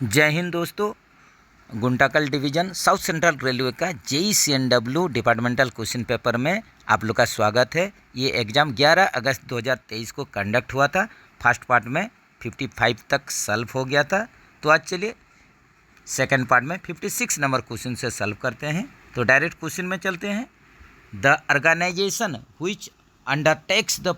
जय हिंद दोस्तों। गुंटाकल division south central railway का JEE-CNW डिपार्टमेंटल क्वेश्चन पेपर में आप लोग का स्वागत है। ये एग्ज़ाम 11 अगस्त 2023 को कंडक्ट हुआ था। फर्स्ट पार्ट में 55 तक सॉल्व हो गया था। तो आज चलिए सेकंड पार्ट में 56 नंबर क्वेश्चन से सॉल्व करते हैं। तो डायरेक्ट क्वेश्चन में चलते हैं। The organisation which undertakes the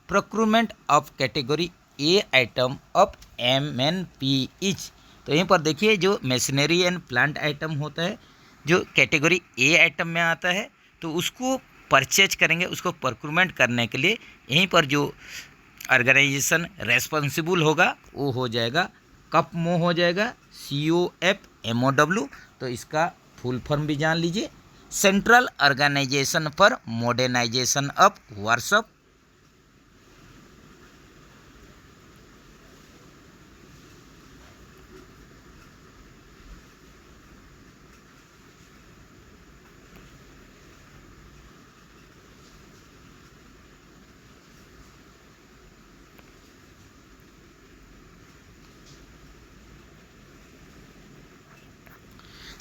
procurement of category A item of MNP is. तो यहीं पर देखिए, जो मशीनरी एंड प्लांट आइटम होता है, जो कैटेगरी ए आइटम में आता है, तो उसको परचेज करेंगे, उसको प्रोक्यूरमेंट करने के लिए यहीं पर जो ऑर्गेनाइजेशन रेस्पॉन्सिबल होगा वो हो जाएगा COPMO हो जाएगा, COFMOW। तो इसका फुल फॉर्म भी जान लीजिए, central organisation for modernisation of workshop.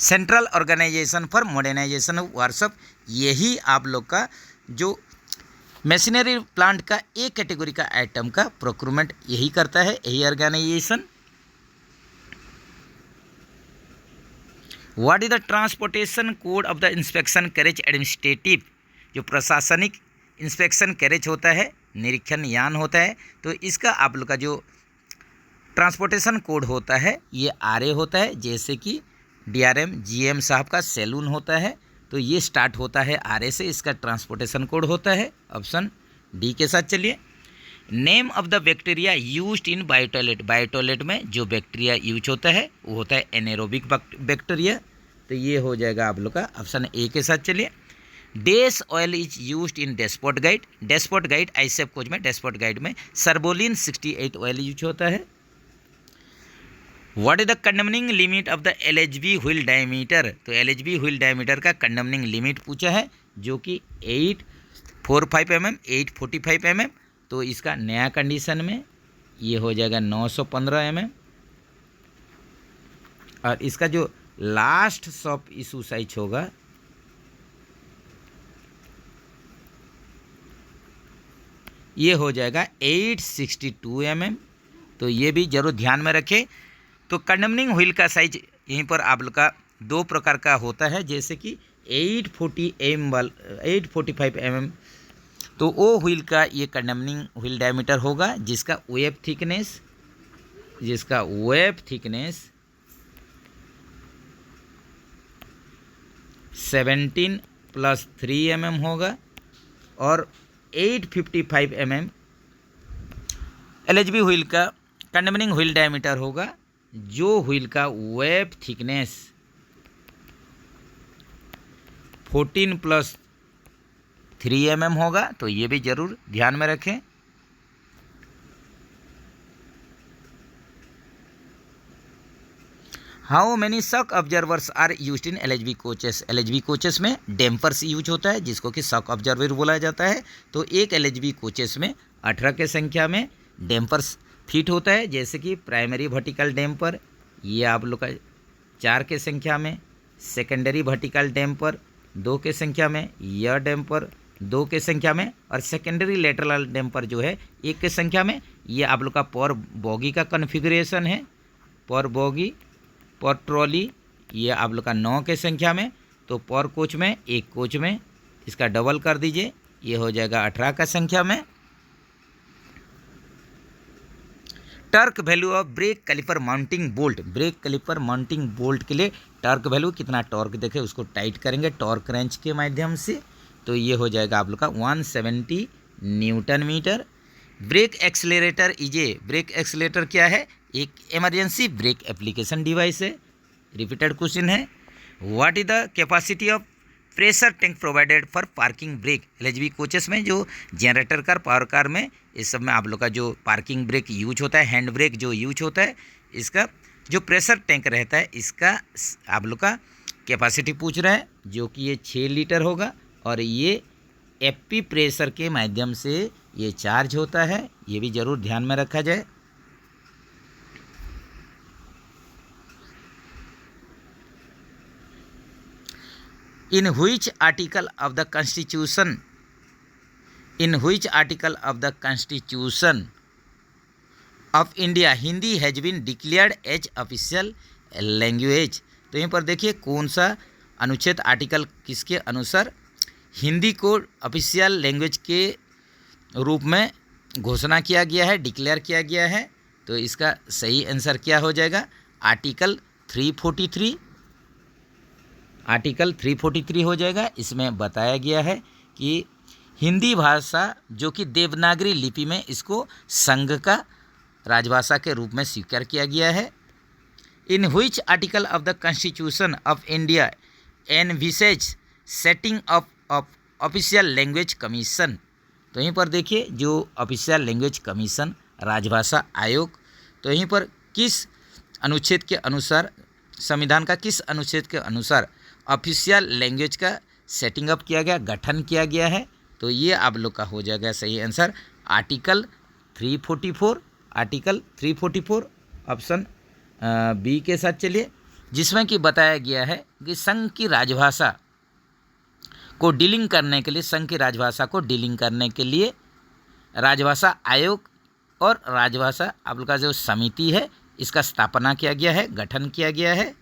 Central organisation for modernisation of workshop, यही आप लोग का जो मशीनरी प्लांट का एक कैटेगरी का आइटम का प्रोक्यूरमेंट यही करता है, यही organisation. What is the transportation code of the inspection carriage administrative. जो प्रशासनिक इंस्पेक्शन कैरेज होता है, निरीक्षण यान होता है, तो इसका आप लोग का जो ट्रांसपोर्टेशन कोड होता है ये RA होता है। जैसे कि DRM GM साहब का सैलून होता है, तो ये स्टार्ट होता है RA से, इसका ट्रांसपोर्टेशन कोड होता है ऑप्शन डी के साथ। चलिए, name of the bacteria used in biotoilet. Biotoilet में जो बैक्टीरिया यूज होता है वो होता है एनेरोबिक बैक्टीरिया, तो ये हो जाएगा आप लोग का ऑप्शन ए के साथ। चलिए, dash oil is used in dashboard guide. Dashboard guide ICF coach में डैशबोर्ड गाइड में सर्बोलिन 68 ऑयल यूज होता है। What is the condemning limit of the LHB wheel diameter. तो LHB व्हील डायमीटर का कंडमनिंग लिमिट पूछा है, जो कि 845 mm 845 mm। तो इसका नया कंडीशन में ये हो जाएगा 915 mm। और इसका जो लास्ट शॉप इशू साइज होगा ये हो जाएगा 862 mm। तो ये भी जरूर ध्यान में रखें। तो कंडमनिंग व्हील का साइज यहीं पर आप लोग का दो प्रकार का होता है, जैसे कि 845 mm। तो वो व्हील का ये कंडमनिंग व्हील डायमीटर होगा, जिसका वेब थिकनेस 17 + 3 mm होगा। और 855 mm LHB व्हील का कंडमनिंग व्हील डायमीटर होगा, जो व्हील का वेब थिकनेस 14 + 3 mm होगा। तो ये भी जरूर ध्यान में रखें। How many shock observers are used in LHB coaches. LHB coaches में डैम्पर्स यूज होता है, जिसको कि शॉक ऑब्जर्वर बोला जाता है। तो एक LHB कोचेस में 18 के संख्या में डैम्पर्स फिट होता है, जैसे कि प्राइमरी वर्टिकल डैम्पर ये आप लोग का 4 के संख्या में, सेकेंडरी वर्टिकल डैम्पर 2 के संख्या में, यह डैम्पर 2 के संख्या में, और सेकेंडरी लेटरल डैम्पर जो है 1 के संख्या में। ये आप लोग का पर बॉगी का कॉन्फ़िगरेशन है, पर बॉगी पर ट्रॉली ये आप लोग का 9 के संख्या में। तो पर कोच में, एक कोच में इसका डबल कर दीजिए, ये हो जाएगा 18 का संख्या में। Torque value of brake caliper mounting bolt. Brake caliper mounting bolt के लिए टर्क वैल्यू कितना टॉर्क देखे उसको टाइट करेंगे टॉर्क रेंच के माध्यम से। तो ये हो जाएगा आप लोग का 170 newton metre. Brake accelerator brake accelerator क्या है? एक इमरजेंसी ब्रेक एप्लीकेशन डिवाइस है। रिपीटेड क्वेश्चन है, what is the capacity of pressure tank provided for parking brake. LHB coaches में जो जनरेटर कार, पावर कार में, इस सब में आप लोग का जो पार्किंग ब्रेक यूज होता है, हैंड ब्रेक जो यूज होता है, इसका जो प्रेशर टैंक रहता है इसका आप लोग का कैपेसिटी पूछ रहा है, जो कि ये 6 लीटर होगा। और ये FP प्रेशर के माध्यम से ये चार्ज होता है, ये भी ज़रूर ध्यान में रखा जाए। In which article of the constitution, in which article of the constitution of India Hindi has been declared as official language. तो यहाँ पर देखिए कौन सा अनुच्छेद आर्टिकल किसके अनुसार हिंदी को ऑफिशियल लैंग्वेज के रूप में घोषणा किया गया है, डिक्लेयर किया गया है। तो इसका सही आंसर क्या हो जाएगा? आर्टिकल 343, आर्टिकल 343 हो जाएगा। इसमें बताया गया है कि हिंदी भाषा जो कि देवनागरी लिपि में इसको संघ का राजभाषा के रूप में स्वीकार किया गया है। In which article of the constitution of India envisages setting up of official language commission. तो यहीं पर देखिए जो ऑफिशियल लैंग्वेज कमीशन राजभाषा आयोग, तो यहीं पर किस अनुच्छेद के अनुसार, संविधान का किस अनुच्छेद के अनुसार ऑफिशियल लैंग्वेज का सेटिंग अप किया गया, गठन किया गया है? तो ये आप लोग का हो जाएगा सही answer article 344, article 344 option B के साथ चलिए, जिसमें कि बताया गया है कि संघ की राजभाषा को डीलिंग करने के लिए, संघ की राजभाषा को डीलिंग करने के लिए राजभाषा आयोग और राजभाषा आप लोग का जो समिति है इसका स्थापना किया गया है, गठन किया गया है।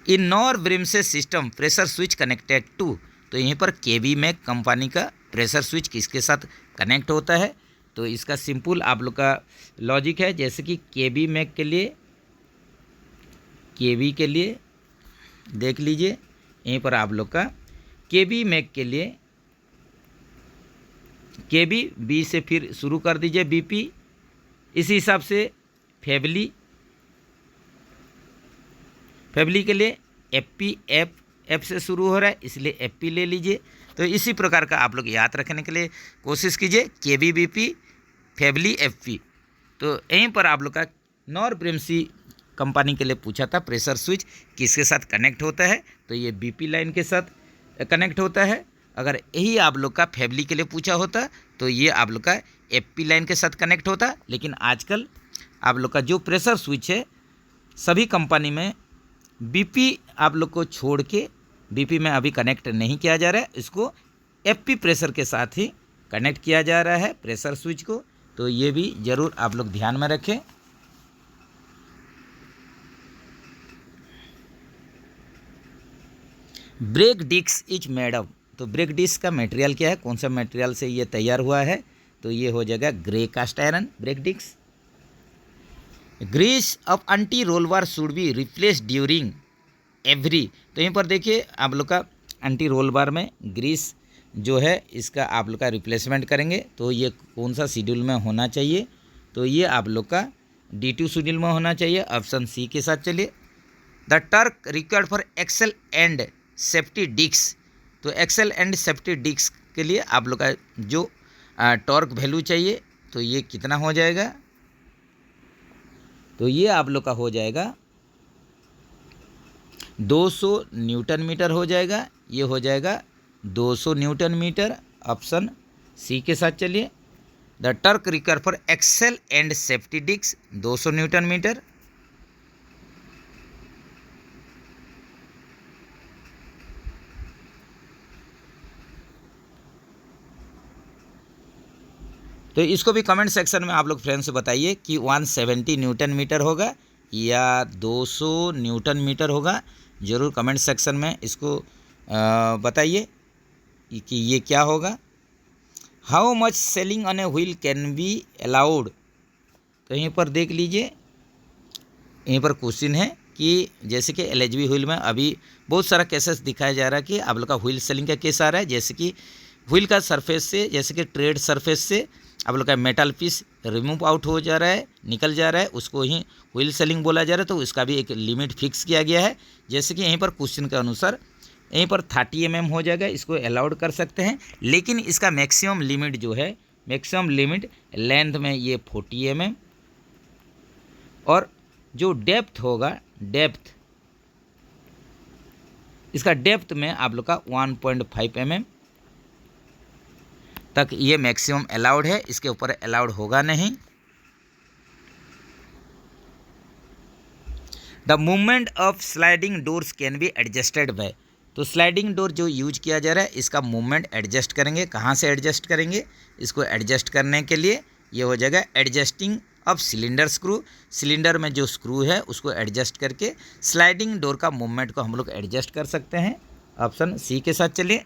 In Knorr Bremse system pressure switch connected to, तो यहीं पर केबी मैक कंपनी का प्रेशर स्विच किसके साथ कनेक्ट होता है? तो इसका सिंपल आप लोग का लॉजिक है, जैसे कि केबी मैक के लिए, केबी के लिए देख लीजिए, यहीं पर आप लोग का केबी मैक के लिए केबी बी से फिर शुरू कर दीजिए बीपी, इसी हिसाब से फैबली, फैबली के लिए एफपी, एफ से शुरू हो रहा है इसलिए एफपी ले लीजिए। तो इसी प्रकार का आप लोग याद रखने के लिए कोशिश कीजिए, केबी बीपी फैबली एफपी। तो यहीं पर आप लोग का नॉर ब्रिम्सी कंपनी के लिए पूछा था प्रेशर स्विच किसके साथ कनेक्ट होता है? तो ये बीपी लाइन के साथ कनेक्ट होता है। अगर यही आप लोग का फैबली के लिए पूछा होता तो ये आप लोग का एफपी लाइन के साथ कनेक्ट होता। लेकिन आजकल आप लोग का जो प्रेशर स्विच है सभी कंपनी में बीपी आप लोग को छोड़ के बीपी में अभी कनेक्ट नहीं किया जा रहा है, इसको एफपी प्रेशर के साथ ही कनेक्ट किया जा रहा है प्रेशर स्विच को। तो ये भी ज़रूर आप लोग ध्यान में रखें। Brake disc is made of, तो ब्रेक डिस्क का मटेरियल क्या है, कौन सा मटेरियल से ये तैयार हुआ है? तो ये हो जाएगा grey cast iron brake disc. Grease of anti roll bar should be replace during every, तो यहीं पर देखिए आप लोग का एंटी रोल बार में ग्रीस जो है इसका आप लोग का रिप्लेसमेंट करेंगे। तो ये कौन सा शेड्यूल में होना चाहिए? तो ये आप लोग का D2 शेड्यूल में होना चाहिए, ऑप्शन सी के साथ चलिए। The torque required for axle and safety disc, तो एक्सेल एंड सेफ्टी डिस्क के लिए आप लोग का जो टॉर्क वैल्यू चाहिए तो ये कितना हो जाएगा? तो ये आप लोग का हो जाएगा 200 न्यूटन मीटर हो जाएगा, ये हो जाएगा 200 न्यूटन मीटर, ऑप्शन सी के साथ चलिए। The torque require for axle and safety disc 200 newton metre. तो इसको भी कमेंट सेक्शन में आप लोग फ्रेंड्स बताइए कि 170 न्यूटन मीटर होगा या 200 न्यूटन मीटर होगा। ज़रूर कमेंट सेक्शन में इसको बताइए कि ये क्या होगा। How much selling on a wheel can be allowed, तो यहीं पर देख लीजिए, यहीं पर क्वेश्चन है कि जैसे कि LHB व्हील में अभी बहुत सारा केसेस दिखाया जा रहा है कि आप लोग का व्हील सेलिंग का केस आ रहा है, जैसे कि व्हील का सरफेस से, जैसे कि ट्रेड सरफेस से आप लोग का मेटल पीस रिमूव आउट हो जा रहा है, निकल जा रहा है, उसको ही व्हील सेलिंग बोला जा रहा है। तो उसका भी एक लिमिट फिक्स किया गया है, जैसे कि यहीं पर क्वेश्चन के अनुसार यहीं पर 30 mm हो जाएगा, इसको अलाउड कर सकते हैं। लेकिन इसका मैक्सिमम लिमिट जो है, मैक्सिमम लिमिट लेंथ में ये 40 mm और जो डेप्थ होगा, डेप्थ इसका डेप्थ में आप लोग का 1.5 mm तक ये मैक्सिमम अलाउड है, इसके ऊपर अलाउड होगा नहीं। The movement of sliding doors can be adjusted by. तो स्लाइडिंग डोर जो यूज किया जा रहा है इसका मूवमेंट एडजस्ट करेंगे। कहाँ से एडजस्ट करेंगे? इसको एडजस्ट करने के लिए ये हो जाएगा adjusting of cylinder screw. Cylinder में जो स्क्रू है उसको एडजस्ट करके स्लाइडिंग डोर का मूवमेंट को हम लोग एडजस्ट कर सकते हैं। ऑप्शन सी के साथ चलिए।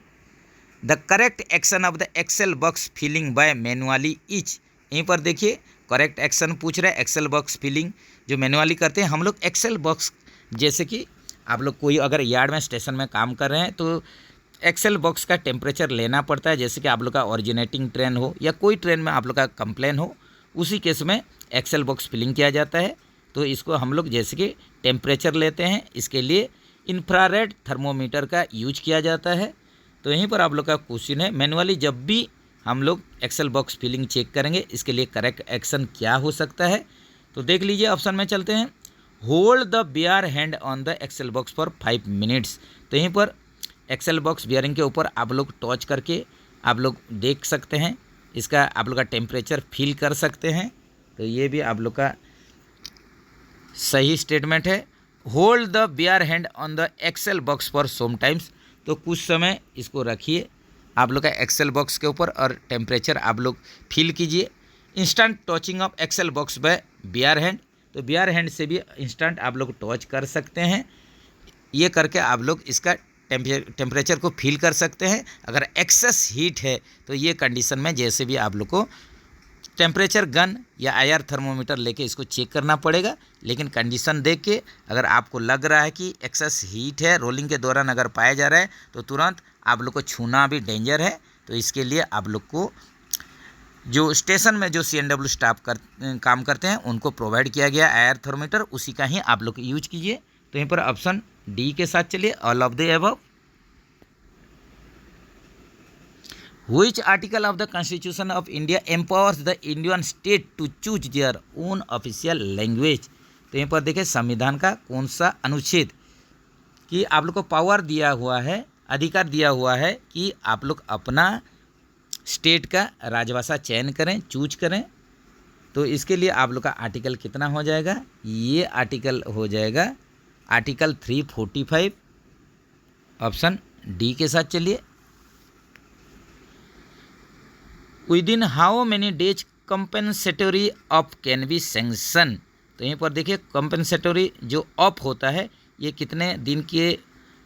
The correct action of the axle box filling by manually each. यहीं पर देखिए करेक्ट एक्शन पूछ रहा है। एक्सेल बॉक्स फिलिंग जो मैनुअली करते हैं हम लोग, एक्सेल बॉक्स जैसे कि आप लोग कोई अगर यार्ड में स्टेशन में काम कर रहे हैं तो एक्सेल बॉक्स का टेम्परेचर लेना पड़ता है। जैसे कि आप लोग का ओरिजिनेटिंग ट्रेन हो या कोई ट्रेन में आप लोग का कंप्लेन हो, उसी केस में एक्सेल बॉक्स फिलिंग किया जाता है। तो इसको हम लोग जैसे कि टेम्परेचर लेते हैं, इसके लिए इंफ्रारेड थर्मोमीटर का यूज किया जाता है। तो यहीं पर आप लोग का क्वेश्चन है, मैनुअली जब भी हम लोग एक्सेल बॉक्स फिलिंग चेक करेंगे इसके लिए करेक्ट एक्शन क्या हो सकता है? तो देख लीजिए, ऑप्शन में चलते हैं। Hold the bare hand on the axle box for 5 minutes. तो यहीं पर एक्सेल बॉक्स बियरिंग के ऊपर आप लोग टच करके आप लोग देख सकते हैं, इसका आप लोग का टेम्परेचर फील कर सकते हैं। तो ये भी आप लोग का सही स्टेटमेंट है। Hold the bare hand on the axle box for some times. तो कुछ समय इसको रखिए आप लोग का एक्सेल बॉक्स के ऊपर और टेम्परेचर आप लोग फील कीजिए। Instant touching of axle box by bare hand. तो बियर हैंड से भी इंस्टेंट आप लोग टच कर सकते हैं। ये करके आप लोग इसका टेम्परेचर को फील कर सकते हैं। अगर एक्सेस हीट है तो ये कंडीशन में जैसे भी आप लोग को टेम्परेचर गन या आईआर थर्मोमीटर लेके इसको चेक करना पड़ेगा। लेकिन कंडीशन देख के अगर आपको लग रहा है कि एक्सेस हीट है, रोलिंग के दौरान अगर पाया जा रहा है, तो तुरंत आप लोग को छूना भी डेंजर है। तो इसके लिए आप लोग को जो स्टेशन में जो CNW स्टाफ काम करते हैं उनको प्रोवाइड किया गया आईआर थर्मोमीटर, उसी का ही आप लोग यूज कीजिए। तो यहीं पर ऑप्शन डी के साथ चलिए, all of the above. Which article of the Constitution of India empowers the Indian state to choose their own official language? तो यहाँ पर देखिए संविधान का कौन सा अनुच्छेद कि आप लोग को पावर दिया हुआ है, अधिकार दिया हुआ है कि आप लोग अपना स्टेट का राजभाषा चयन करें, चूज करें। तो इसके लिए आप लोग का आर्टिकल कितना हो जाएगा? ये आर्टिकल हो जाएगा आर्टिकल 345। ऑप्शन डी के साथ चलिए। Within how many days compensatory of can be sanction. तो यहीं पर देखिए कंपेंसेटरी जो ऑफ होता है ये कितने दिन के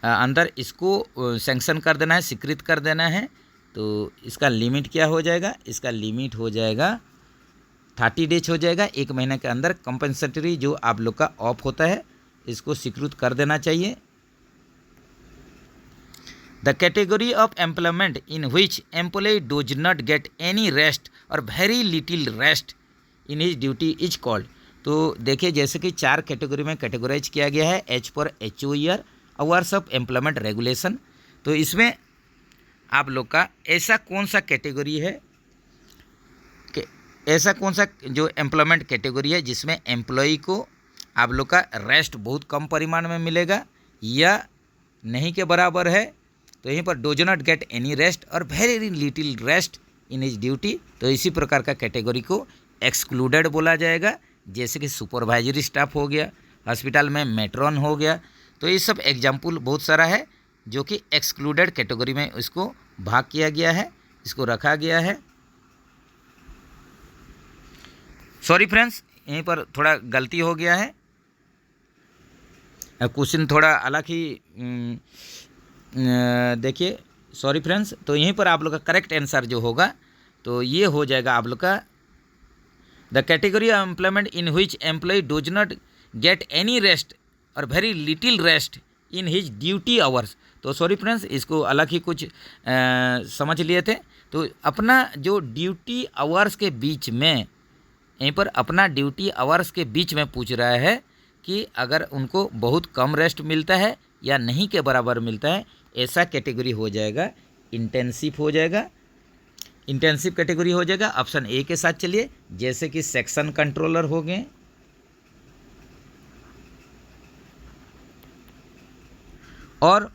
अंदर इसको सेंक्शन कर देना है, स्वीकृत कर देना है। तो इसका लिमिट क्या हो जाएगा? इसका लिमिट हो जाएगा 30 डेज हो जाएगा। 1 महीने के अंदर कंपेंसेटरी जो आप लोग का ऑफ होता है इसको स्वीकृत कर देना चाहिए। The category of employment in which employee does not get any rest or very little rest in his duty is called। तो देखिए जैसे कि 4 कैटेगरी में कैटेगराइज किया गया है as per HOER hours of employment regulation. तो इसमें आप लोग का ऐसा कौन सा कैटेगरी है कि ऐसा कौन सा जो एम्प्लॉयमेंट कैटेगरी है जिसमें एम्प्लॉई को आप लोग का रेस्ट बहुत कम परिमाण में मिलेगा या नहीं के बराबर है? तो यहीं पर does not get any rest और very little rest in his duty. तो इसी प्रकार का कैटेगरी को एक्सक्लूडेड बोला जाएगा। जैसे कि सुपरवाइजरी स्टाफ हो गया, हॉस्पिटल में मेट्रॉन हो गया। तो ये सब एग्जाम्पल बहुत सारा है जो कि एक्सक्लूडेड कैटेगरी में इसको भाग किया गया है, इसको रखा गया है। सॉरी फ्रेंड्स, यहीं पर थोड़ा गलती हो गया है, क्वेश्चन थोड़ा अलग ही देखिए। सॉरी फ्रेंड्स, तो यहीं पर आप लोग का करेक्ट आंसर जो होगा तो ये हो जाएगा आप लोग का the category of employment in which employee does not get any rest और very little rest in his duty hours. तो सॉरी फ्रेंड्स, इसको अलग ही कुछ समझ लिए थे। तो अपना जो ड्यूटी आवर्स के बीच में, यहीं पर अपना ड्यूटी आवर्स के बीच में पूछ रहा है कि अगर उनको बहुत कम रेस्ट मिलता है या नहीं के बराबर मिलता है, ऐसा कैटेगरी हो जाएगा इंटेंसिव हो जाएगा, इंटेंसिव कैटेगरी हो जाएगा। ऑप्शन ए के साथ चलिए, जैसे कि सेक्शन कंट्रोलर हो गए और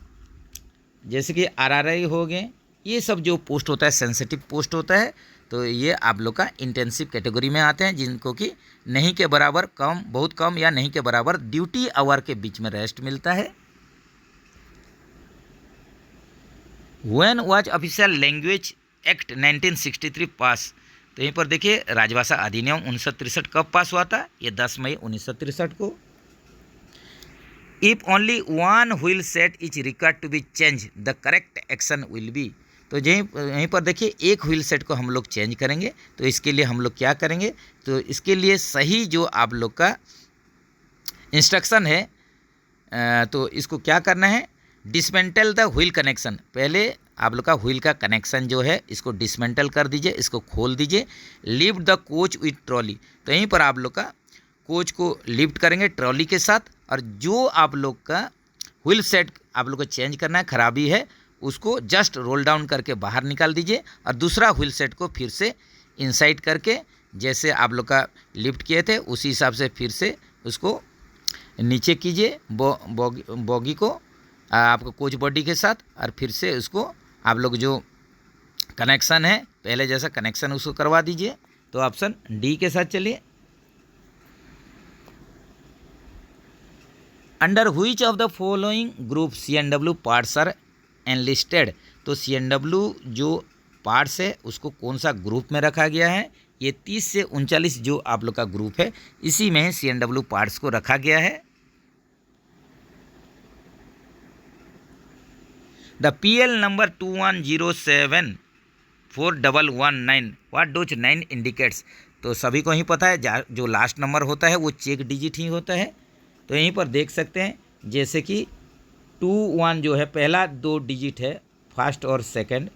जैसे कि RRI हो गए। ये सब जो पोस्ट होता है सेंसिटिव पोस्ट होता है। तो ये आप लोग का इंटेंसिव कैटेगरी में आते हैं, जिनको कि नहीं के बराबर कम, बहुत कम या नहीं के बराबर ड्यूटी आवर के बीच में रेस्ट मिलता है। When was official language act 1963 पास, तो यहीं पर देखिए राजभाषा अधिनियम 1963 कब पास हुआ था? ये 10 मई 1963 को। If only one wheel set is required to be change the correct action will be, तो यहीं पर देखिए एक व्हील सेट को हम लोग चेंज करेंगे, तो इसके लिए हम लोग क्या करेंगे? तो इसके लिए सही जो आप लोग का इंस्ट्रक्शन है, तो इसको क्या करना है? Dismantle the wheel connection. पहले आप लोग का व्हील का कनेक्शन जो है इसको डिसमेंटल कर दीजिए, इसको खोल दीजिए। Lift the coach with trolley, तो यहीं पर आप लोग का कोच को लिफ्ट करेंगे ट्रॉली के साथ, और जो आप लोग का व्हील सेट आप लोग को चेंज करना है, खराबी है, उसको जस्ट रोल डाउन करके बाहर निकाल दीजिए, और दूसरा व्हील सेट को फिर से इनसाइड करके जैसे आप लोग का लिफ्ट किए थे उसी हिसाब से फिर से उसको नीचे कीजिए बॉगी को आपको कोच बॉडी के साथ, और फिर से उसको आप लोग जो कनेक्शन है पहले जैसा कनेक्शन उसको करवा दीजिए। तो ऑप्शन डी के साथ चलिए। Under which of the following group CNW parts are enlisted, तो CNW जो पार्ट्स है उसको कौन सा ग्रुप में रखा गया है? ये 30 से 39 जो आप लोग का ग्रुप है इसी में CNW पार्ट्स को रखा गया है। The PL number 21074119, what dose 9 indicates, तो सभी को ही पता है जो लास्ट नंबर होता है वो चेक डिजिट ही होता है। तो यहीं पर देख सकते हैं जैसे कि 21 जो है पहला 2 डिजिट है, फर्स्ट और सेकंड,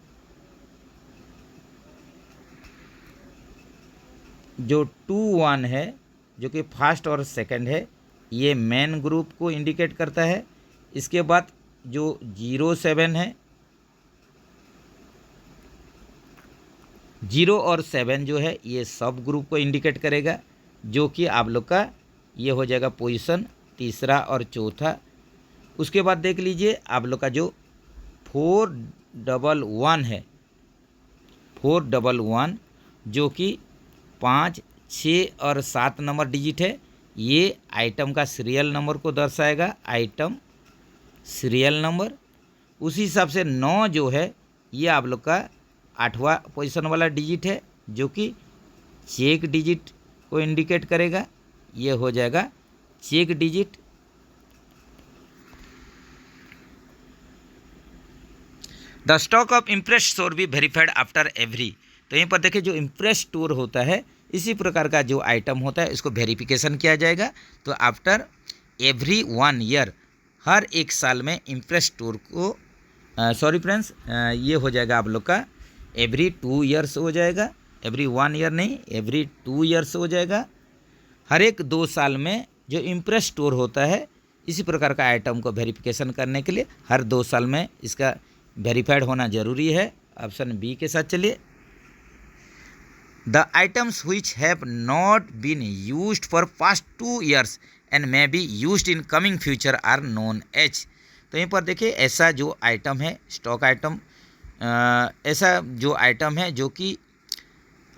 जो 21 है जो कि फर्स्ट और सेकंड है ये मेन ग्रुप को इंडिकेट करता है। इसके बाद जो 07 है, 0 और 7 जो है ये सब ग्रुप को इंडिकेट करेगा, जो कि आप लोग का ये हो जाएगा पोजीशन तीसरा और चौथा। उसके बाद देख लीजिए आप लोग का जो 411 है, 411 जो कि 5, 6 और 7 नंबर डिजिट है, ये आइटम का सीरियल नंबर को दर्शाएगा, आइटम सीरियल नंबर। उसी हिसाब से 9 जो है ये आप लोग का 8वां पोजीशन वाला डिजिट है, जो कि चेक डिजिट को इंडिकेट करेगा, ये हो जाएगा check digit. The stock of imprest store be verified after every, तो यहीं पर देखिए जो इम्प्रेस स्टोर होता है इसी प्रकार का जो आइटम होता है इसको वेरिफिकेशन किया जाएगा। तो आफ्टर एवरी 1 ईयर, हर एक साल में इम्प्रेस स्टोर को सॉरी फ्रेंड्स, ये हो जाएगा आप लोग का एवरी 2 ईयर्स हो जाएगा, एवरी 1 ईयर नहीं, एवरी 2 ईयर्स हो जाएगा। हर एक 2 साल में जो इम्प्रेस स्टोर होता है इसी प्रकार का आइटम को वेरिफिकेशन करने के लिए हर 2 साल में इसका वेरीफाइड होना जरूरी है। ऑप्शन बी के साथ चलिए। The items which have not been used for past 2 years and may be used in coming future are known as, तो यहीं पर देखिए ऐसा जो आइटम है स्टॉक आइटम, ऐसा जो आइटम है जो कि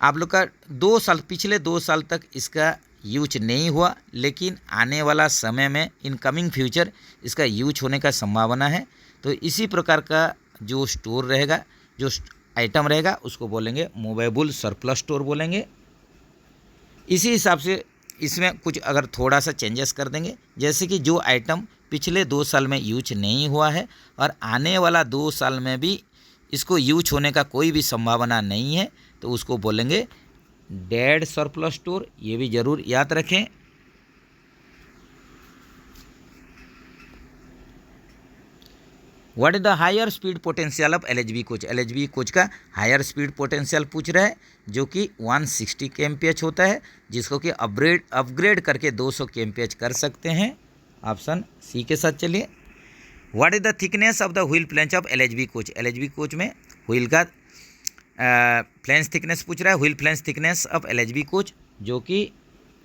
आप लोग का 2 साल पिछले 2 साल तक इसका यूज नहीं हुआ, लेकिन आने वाला समय में इन कमिंग फ्यूचर इसका यूज होने का संभावना है। तो इसी प्रकार का जो स्टोर रहेगा, जो आइटम रहेगा उसको बोलेंगे मूवेबल सरप्लस स्टोर बोलेंगे। इसी हिसाब से इसमें कुछ अगर थोड़ा सा चेंजेस कर देंगे, जैसे कि जो आइटम पिछले 2 साल में यूज नहीं हुआ है और आने वाला 2 साल में भी इसको यूज होने का कोई भी संभावना नहीं है, तो उसको बोलेंगे डेड सरप्लस स्टोर। ये भी ज़रूर याद रखें। What is the higher speed potential of LHB coach, LHB coach का हायर स्पीड पोटेंशियल पूछ रहा है, जो कि 160 kmph होता है, जिसको कि अपग्रेड करके 200 kmph कर सकते हैं। ऑप्शन सी के साथ चलिए। What is the thickness of the wheel flange of LHB coach, LHB coach में व्हील का फ्लेंज थिकनेस पूछ रहा है, wheel flange thickness of LHB coach, जो कि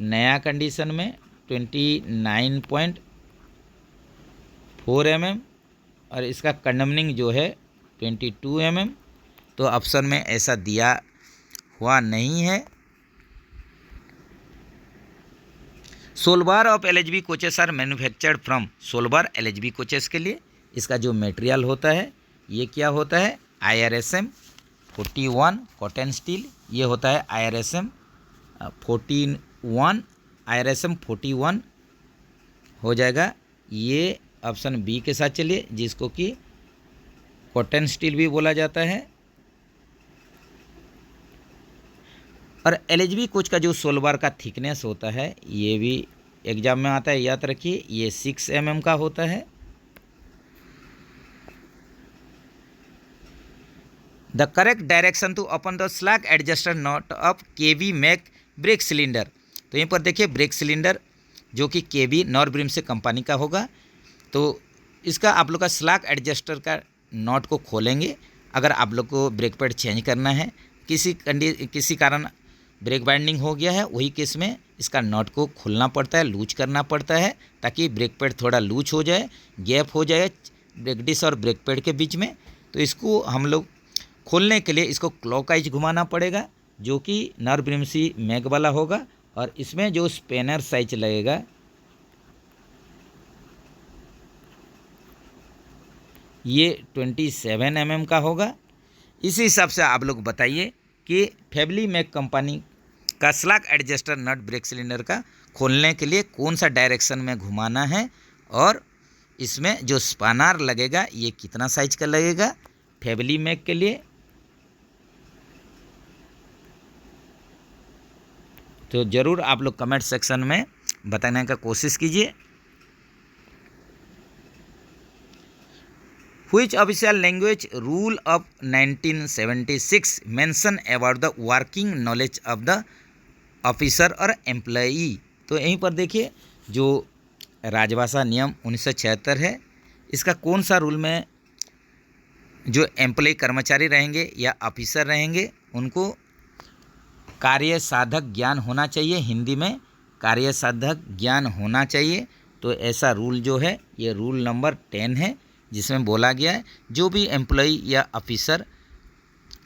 नया कंडीशन में 29.4 mm और इसका कंडमनिंग जो है 22 mm। तो ऑप्शन में ऐसा दिया हुआ नहीं है। Sole bar of LHB coaches are manufactured from, sole bar LHB coaches के लिए इसका जो मटेरियल होता है ये क्या होता है, IRSM 41 कॉटन स्टील, ये होता है IRSM 41, IRSM 41 हो जाएगा। ये ऑप्शन बी के साथ चलिए, जिसको कि कॉटन स्टील भी बोला जाता है। और LHB कोच का जो सोलबार का थिकनेस होता है ये भी एग्जाम में आता है, याद रखिए, ये 6 mm का होता है। The correct direction to open the slack adjuster nut of KB mac brake cylinder, तो यहीं पर देखिए ब्रेक सिलेंडर जो कि KB नॉरब्रिम से कंपनी का होगा। तो इसका आप लोग का स्लैग एडजस्टर का नॉट को खोलेंगे अगर आप लोग को ब्रेक पैड चेंज करना है, किसी कारण ब्रेक बाइंडिंग हो गया है, वही केस में इसका नॉट को खोलना पड़ता है, लूज करना पड़ता है, ताकि ब्रेक पैड थोड़ा लूज हो जाए, गैप हो जाए ब्रेक डिस्क और ब्रेक पैड के बीच में। तो इसको हम लोग खोलने के लिए इसको क्लॉकवाइज घुमाना पड़ेगा, जो कि नॉरब्रिम सी मैग वाला होगा। और इसमें जो स्पेनर साइज लगेगा ये 27 mm का होगा। इसी हिसाब से आप लोग बताइए कि फैमिली मैक कंपनी का स्लैग एडजस्टर नट ब्रेक सिलेंडर का खोलने के लिए कौन सा डायरेक्शन में घुमाना है, और इसमें जो स्पानर लगेगा ये कितना साइज का लगेगा फैमिली मैक के लिए। तो ज़रूर आप लोग कमेंट सेक्शन में बताने का कोशिश कीजिए। Which official language rule of 1976 mention about the working knowledge of the officer और employee, तो यहीं पर देखिए जो राजभाषा नियम 1976 है, इसका कौन सा रूल में जो एम्प्लॉय कर्मचारी रहेंगे या ऑफिसर रहेंगे उनको कार्य साधक ज्ञान होना चाहिए, हिंदी में कार्य साधक ज्ञान होना चाहिए। तो ऐसा रूल जो है ये रूल नंबर 10 है, जिसमें बोला गया है जो भी एम्प्लॉय या ऑफिसर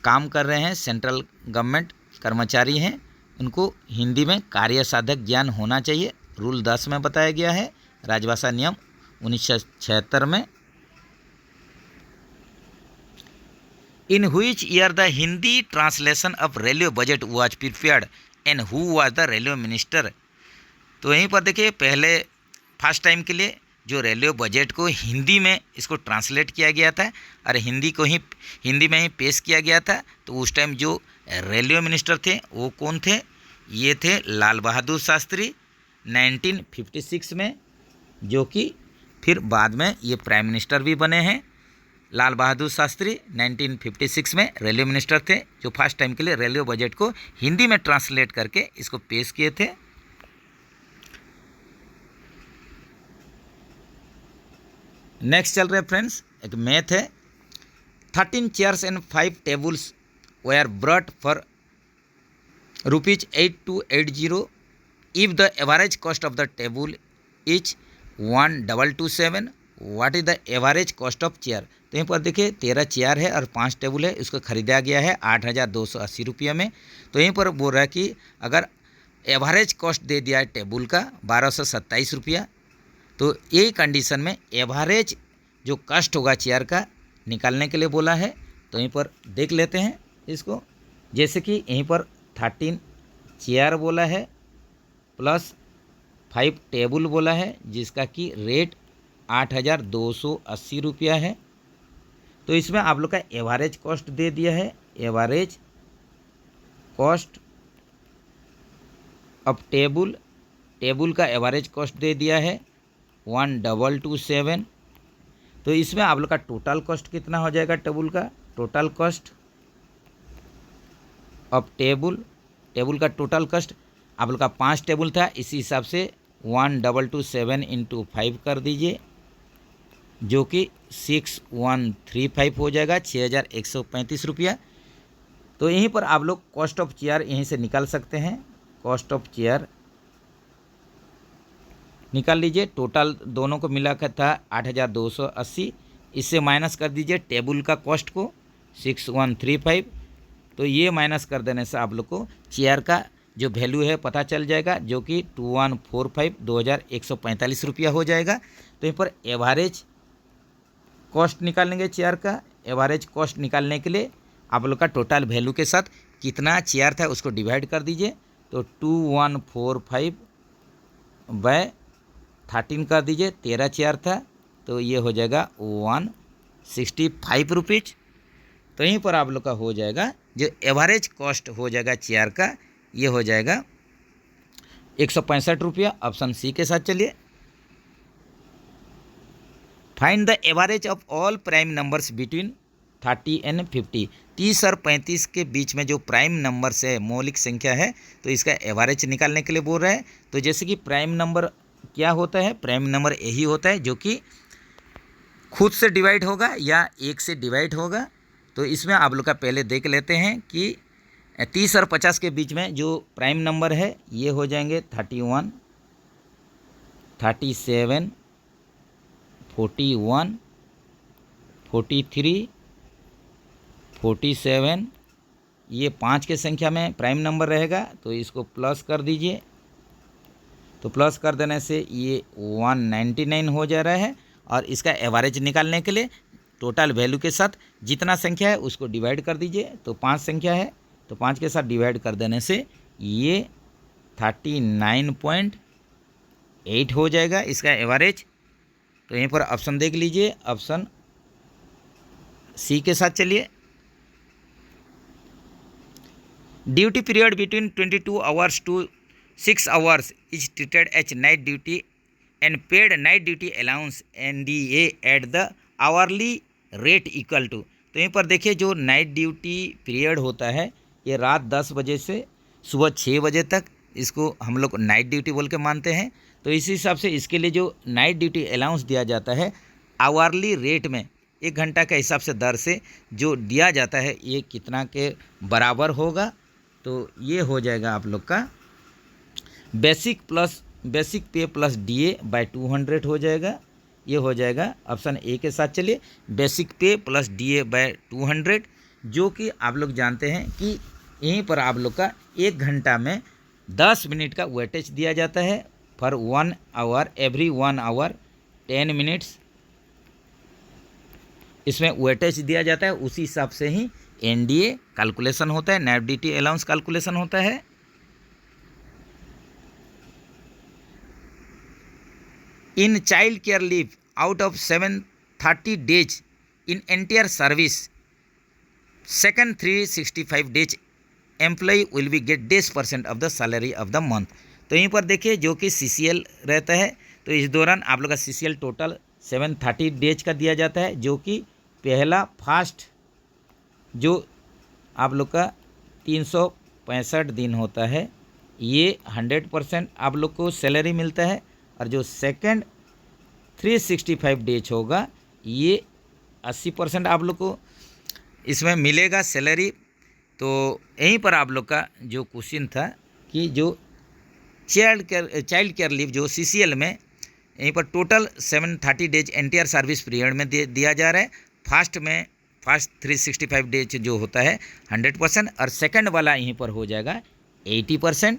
काम कर रहे हैं, सेंट्रल गवर्नमेंट कर्मचारी हैं, उनको हिंदी में कार्य साधक ज्ञान होना चाहिए। रूल 10 में बताया गया है राजभाषा नियम 1976 में। In which year the Hindi translation of railway budget was prepared and who was the railway minister, तो यहीं पर देखिए पहले फर्स्ट टाइम के लिए जो रेलवे बजट को हिंदी में इसको ट्रांसलेट किया गया था और हिंदी में ही पेश किया गया था। तो उस टाइम जो रेलवे मिनिस्टर थे वो कौन थे, ये थे लाल बहादुर शास्त्री 1956 में, जो कि फिर बाद में ये प्राइम मिनिस्टर भी बने हैं। लाल बहादुर शास्त्री 1956 में रेलवे मिनिस्टर थे, जो फर्स्ट टाइम के लिए रेलवे बजट को हिंदी में ट्रांसलेट करके इसको पेश किए थे। नेक्स्ट चल रहे फ्रेंड्स, एक मैथ है। 13 chairs and 5 tables were brought for ₹8280 if the average cost of the table is 1227, what is the average cost of chair. तो यहाँ पर देखिए 13 चेयर है और 5 टेबल है, उसको ख़रीदा गया है 8,280 रुपये में। तो यहीं पर बोल रहा है कि अगर एवरेज कॉस्ट दे दिया है टेबल का 1227 रुपया, तो यही कंडीशन में एवरेज जो कॉस्ट होगा चेयर का निकालने के लिए बोला है। तो यहीं पर देख लेते हैं इसको, जैसे कि यहीं पर 13 चेयर बोला है प्लस 5 टेबल बोला है, जिसका कि रेट 8,280 रुपया है। तो इसमें आप लोग का एवरेज कॉस्ट दे दिया है, एवरेज कॉस्ट ऑफ टेबल का एवरेज कॉस्ट दे दिया है 1227। तो इसमें आप लोग का टोटल कॉस्ट कितना हो जाएगा टेबल का, टोटल कॉस्ट ऑफ टेबल का टोटल कॉस्ट आप लोग का 5 टेबल था, इसी हिसाब से 1227 × 5 कर दीजिए, जो कि 6135 हो जाएगा, 6,135 रुपया। तो यहीं पर आप लोग कॉस्ट ऑफ चेयर यहीं से निकाल सकते हैं, कॉस्ट ऑफ चेयर निकाल लीजिए। टोटल दोनों को मिला कर था 8,280, इससे माइनस कर दीजिए टेबल का कॉस्ट को 6135। तो ये माइनस कर देने से आप लोग को चेयर का जो वैल्यू है पता चल जाएगा, जो कि 2145 2145 रुपया हो जाएगा। तो यहाँ पर एवरेज कॉस्ट निकालेंगे चेयर का। एवरेज कॉस्ट निकालने के लिए आप लोग का टोटल वैल्यू के साथ कितना चेयर था उसको डिवाइड कर दीजिए। तो 2145 बाय 13 कर दीजिए, 13 चेयर था, तो ये हो जाएगा 165 रुपीज़। तो यहीं पर आप लोग का हो जाएगा जो एवरेज कॉस्ट हो जाएगा चेयर का, ये हो जाएगा 165 रुपया। ऑप्शन सी के साथ चलिए। Find the average of all prime numbers between 30 and 50। 30 और 35 के बीच में जो प्राइम नंबर्स है, मौलिक संख्या है, तो इसका एवरेज निकालने के लिए बोल रहे हैं। तो जैसे कि प्राइम नंबर क्या होता है, प्राइम नंबर यही होता है जो कि खुद से डिवाइड होगा या एक से डिवाइड होगा। तो इसमें आप लोग का पहले देख लेते हैं कि 30 और 50 के बीच में जो प्राइम नंबर है ये हो जाएंगे 31, 37, 41, 43, 47। ये 5 के संख्या में प्राइम नंबर रहेगा, तो इसको प्लस कर दीजिए। तो प्लस कर देने से ये 199 हो जा रहा है। और इसका एवरेज निकालने के लिए टोटल वैल्यू के साथ जितना संख्या है उसको डिवाइड कर दीजिए। तो 5 संख्या है, तो 5 के साथ डिवाइड कर देने से ये 39.8 हो जाएगा इसका एवरेज। तो यहीं पर ऑप्शन देख लीजिए, ऑप्शन सी के साथ चलिए। Duty period between 22 hours to 6 hours is treated as night duty and paid night duty allowance NDA at the hourly rate equal to. तो यहीं पर देखिए जो नाइट ड्यूटी पीरियड होता है ये रात 10 बजे से सुबह 6 बजे तक, इसको हम लोग नाइट ड्यूटी बोल के मानते हैं। तो इसी हिसाब से इसके लिए जो नाइट ड्यूटी अलाउंस दिया जाता है आवरली रेट में 1 घंटा के हिसाब से दर से जो दिया जाता है ये कितना के बराबर होगा। तो ये हो जाएगा आप लोग का बेसिक पे प्लस DA बाय 200 हो जाएगा। ये हो जाएगा ऑप्शन ए के साथ चलिए, बेसिक पे प्लस DA बाय 200, जो कि आप लोग जानते हैं कि यहीं पर आप लोग का 1 घंटा में 10 मिनट का वेटेज दिया जाता है। For 1 hour, every 1 hour 10 minutes इसमें वेटेज दिया जाता है। उसी हिसाब से ही NDA कैलकुलेशन होता है, नाइट ड्यूटी अलाउंस कैलकुलेशन होता है। In child care leave out of 730 days in entire service second 365 days employ will be get 10% of the salary of the month. तो यहीं पर देखिए जो कि CCL रहता है, तो इस दौरान आप लोग का CCL टोटल 730 डेज का दिया जाता है, जो कि पहला फर्स्ट जो आप लोग का 365 दिन होता है ये 100% आप लोग को सैलरी मिलता है। और जो सेकंड 365 डेज होगा ये 80% आप लोग को इसमें मिलेगा सैलरी। तो यहीं पर आप लोग का जो क्वेश्चन था कि जो चाइल्ड केयर लीव जो CCL में यहीं पर total 730 days entire service period में दिया जा रहा है। फर्स्ट 365 डेज जो होता है 100% और सेकंड वाला यहीं पर हो जाएगा 80%।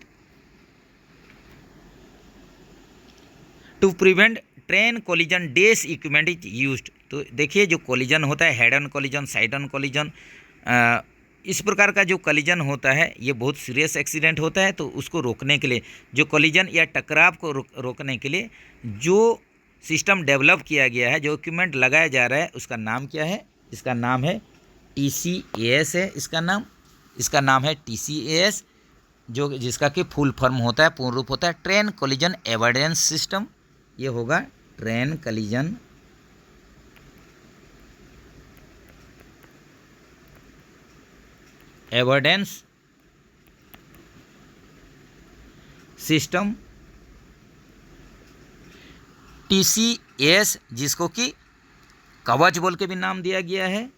To prevent train collision this equipment is used. तो देखिए जो कोलिजन होता है, head on collision, side on collision, इस प्रकार का जो कोलिजन होता है ये बहुत सीरियस एक्सीडेंट होता है। तो उसको रोकने के लिए, जो कोलिजन या टकराव को रोकने के लिए जो सिस्टम डेवलप किया गया है, जो इक्विपमेंट लगाया जा रहा है, उसका नाम क्या है? इसका नाम है TCAS है। इसका नाम है TCAS, जो जिसका कि फुल फॉर्म होता है, पूर्ण रूप होता है ट्रेन कोलिजन एवॉइडेंस सिस्टम। ये होगा train collision avoidance system TCAS, जिसको कि कवच बोल के भी नाम दिया गया है।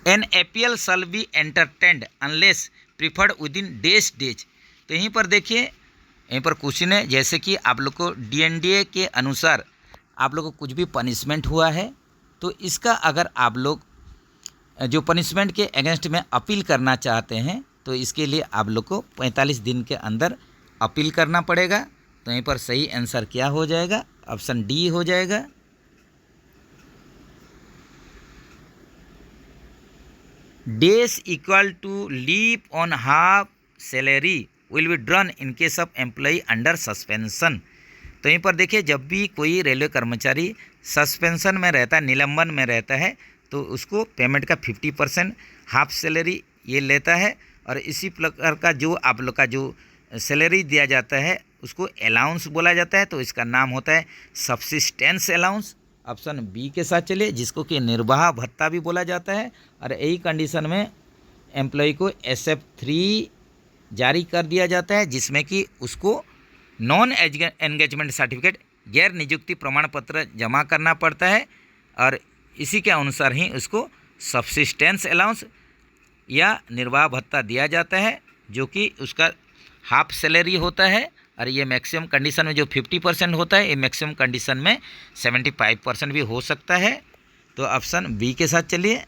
An appeal shall be entertained unless preferred within days। तो यहीं पर देखिए यहीं पर क्वेश्चन है, जैसे कि आप लोग को डीएनडीए के अनुसार आप लोग को कुछ भी पनिशमेंट हुआ है तो इसका अगर आप लोग जो पनिशमेंट के अगेंस्ट में अपील करना चाहते हैं तो इसके लिए आप लोग को 45 दिन के अंदर अपील करना पड़ेगा। तो यहीं पर सही आंसर क्या हो जाएगा? ऑप्शन डी हो जाएगा। Days equal to leave on half salary will be drawn in case of employee under suspension. तो यहीं पर देखिए, जब भी कोई रेलवे कर्मचारी सस्पेंशन में रहता है, निलंबन में रहता है, तो उसको पेमेंट का 50% हाफ सैलरी ये लेता है। और इसी प्रकार का जो आप लोग का जो सैलरी दिया जाता है उसको अलाउंस बोला जाता है। तो इसका नाम होता है सब्सिस्टेंस अलाउंस। ऑप्शन बी के साथ चलिए, जिसको कि निर्वाह भत्ता भी बोला जाता है। और यही कंडीशन में एम्प्लॉय को SF3 जारी कर दिया जाता है, जिसमें कि उसको नॉन एंगेजमेंट सर्टिफिकेट, गैर नियुक्ति प्रमाण पत्र जमा करना पड़ता है। और इसी के अनुसार ही उसको सब्सिस्टेंस अलाउंस या निर्वाह भत्ता दिया जाता है, जो कि उसका हाफ सैलरी होता है। और ये मैक्सिमम कंडीशन में जो 50% होता है, ये मैक्सिमम कंडीशन में 75% भी हो सकता है। तो ऑप्शन बी के साथ चलिए।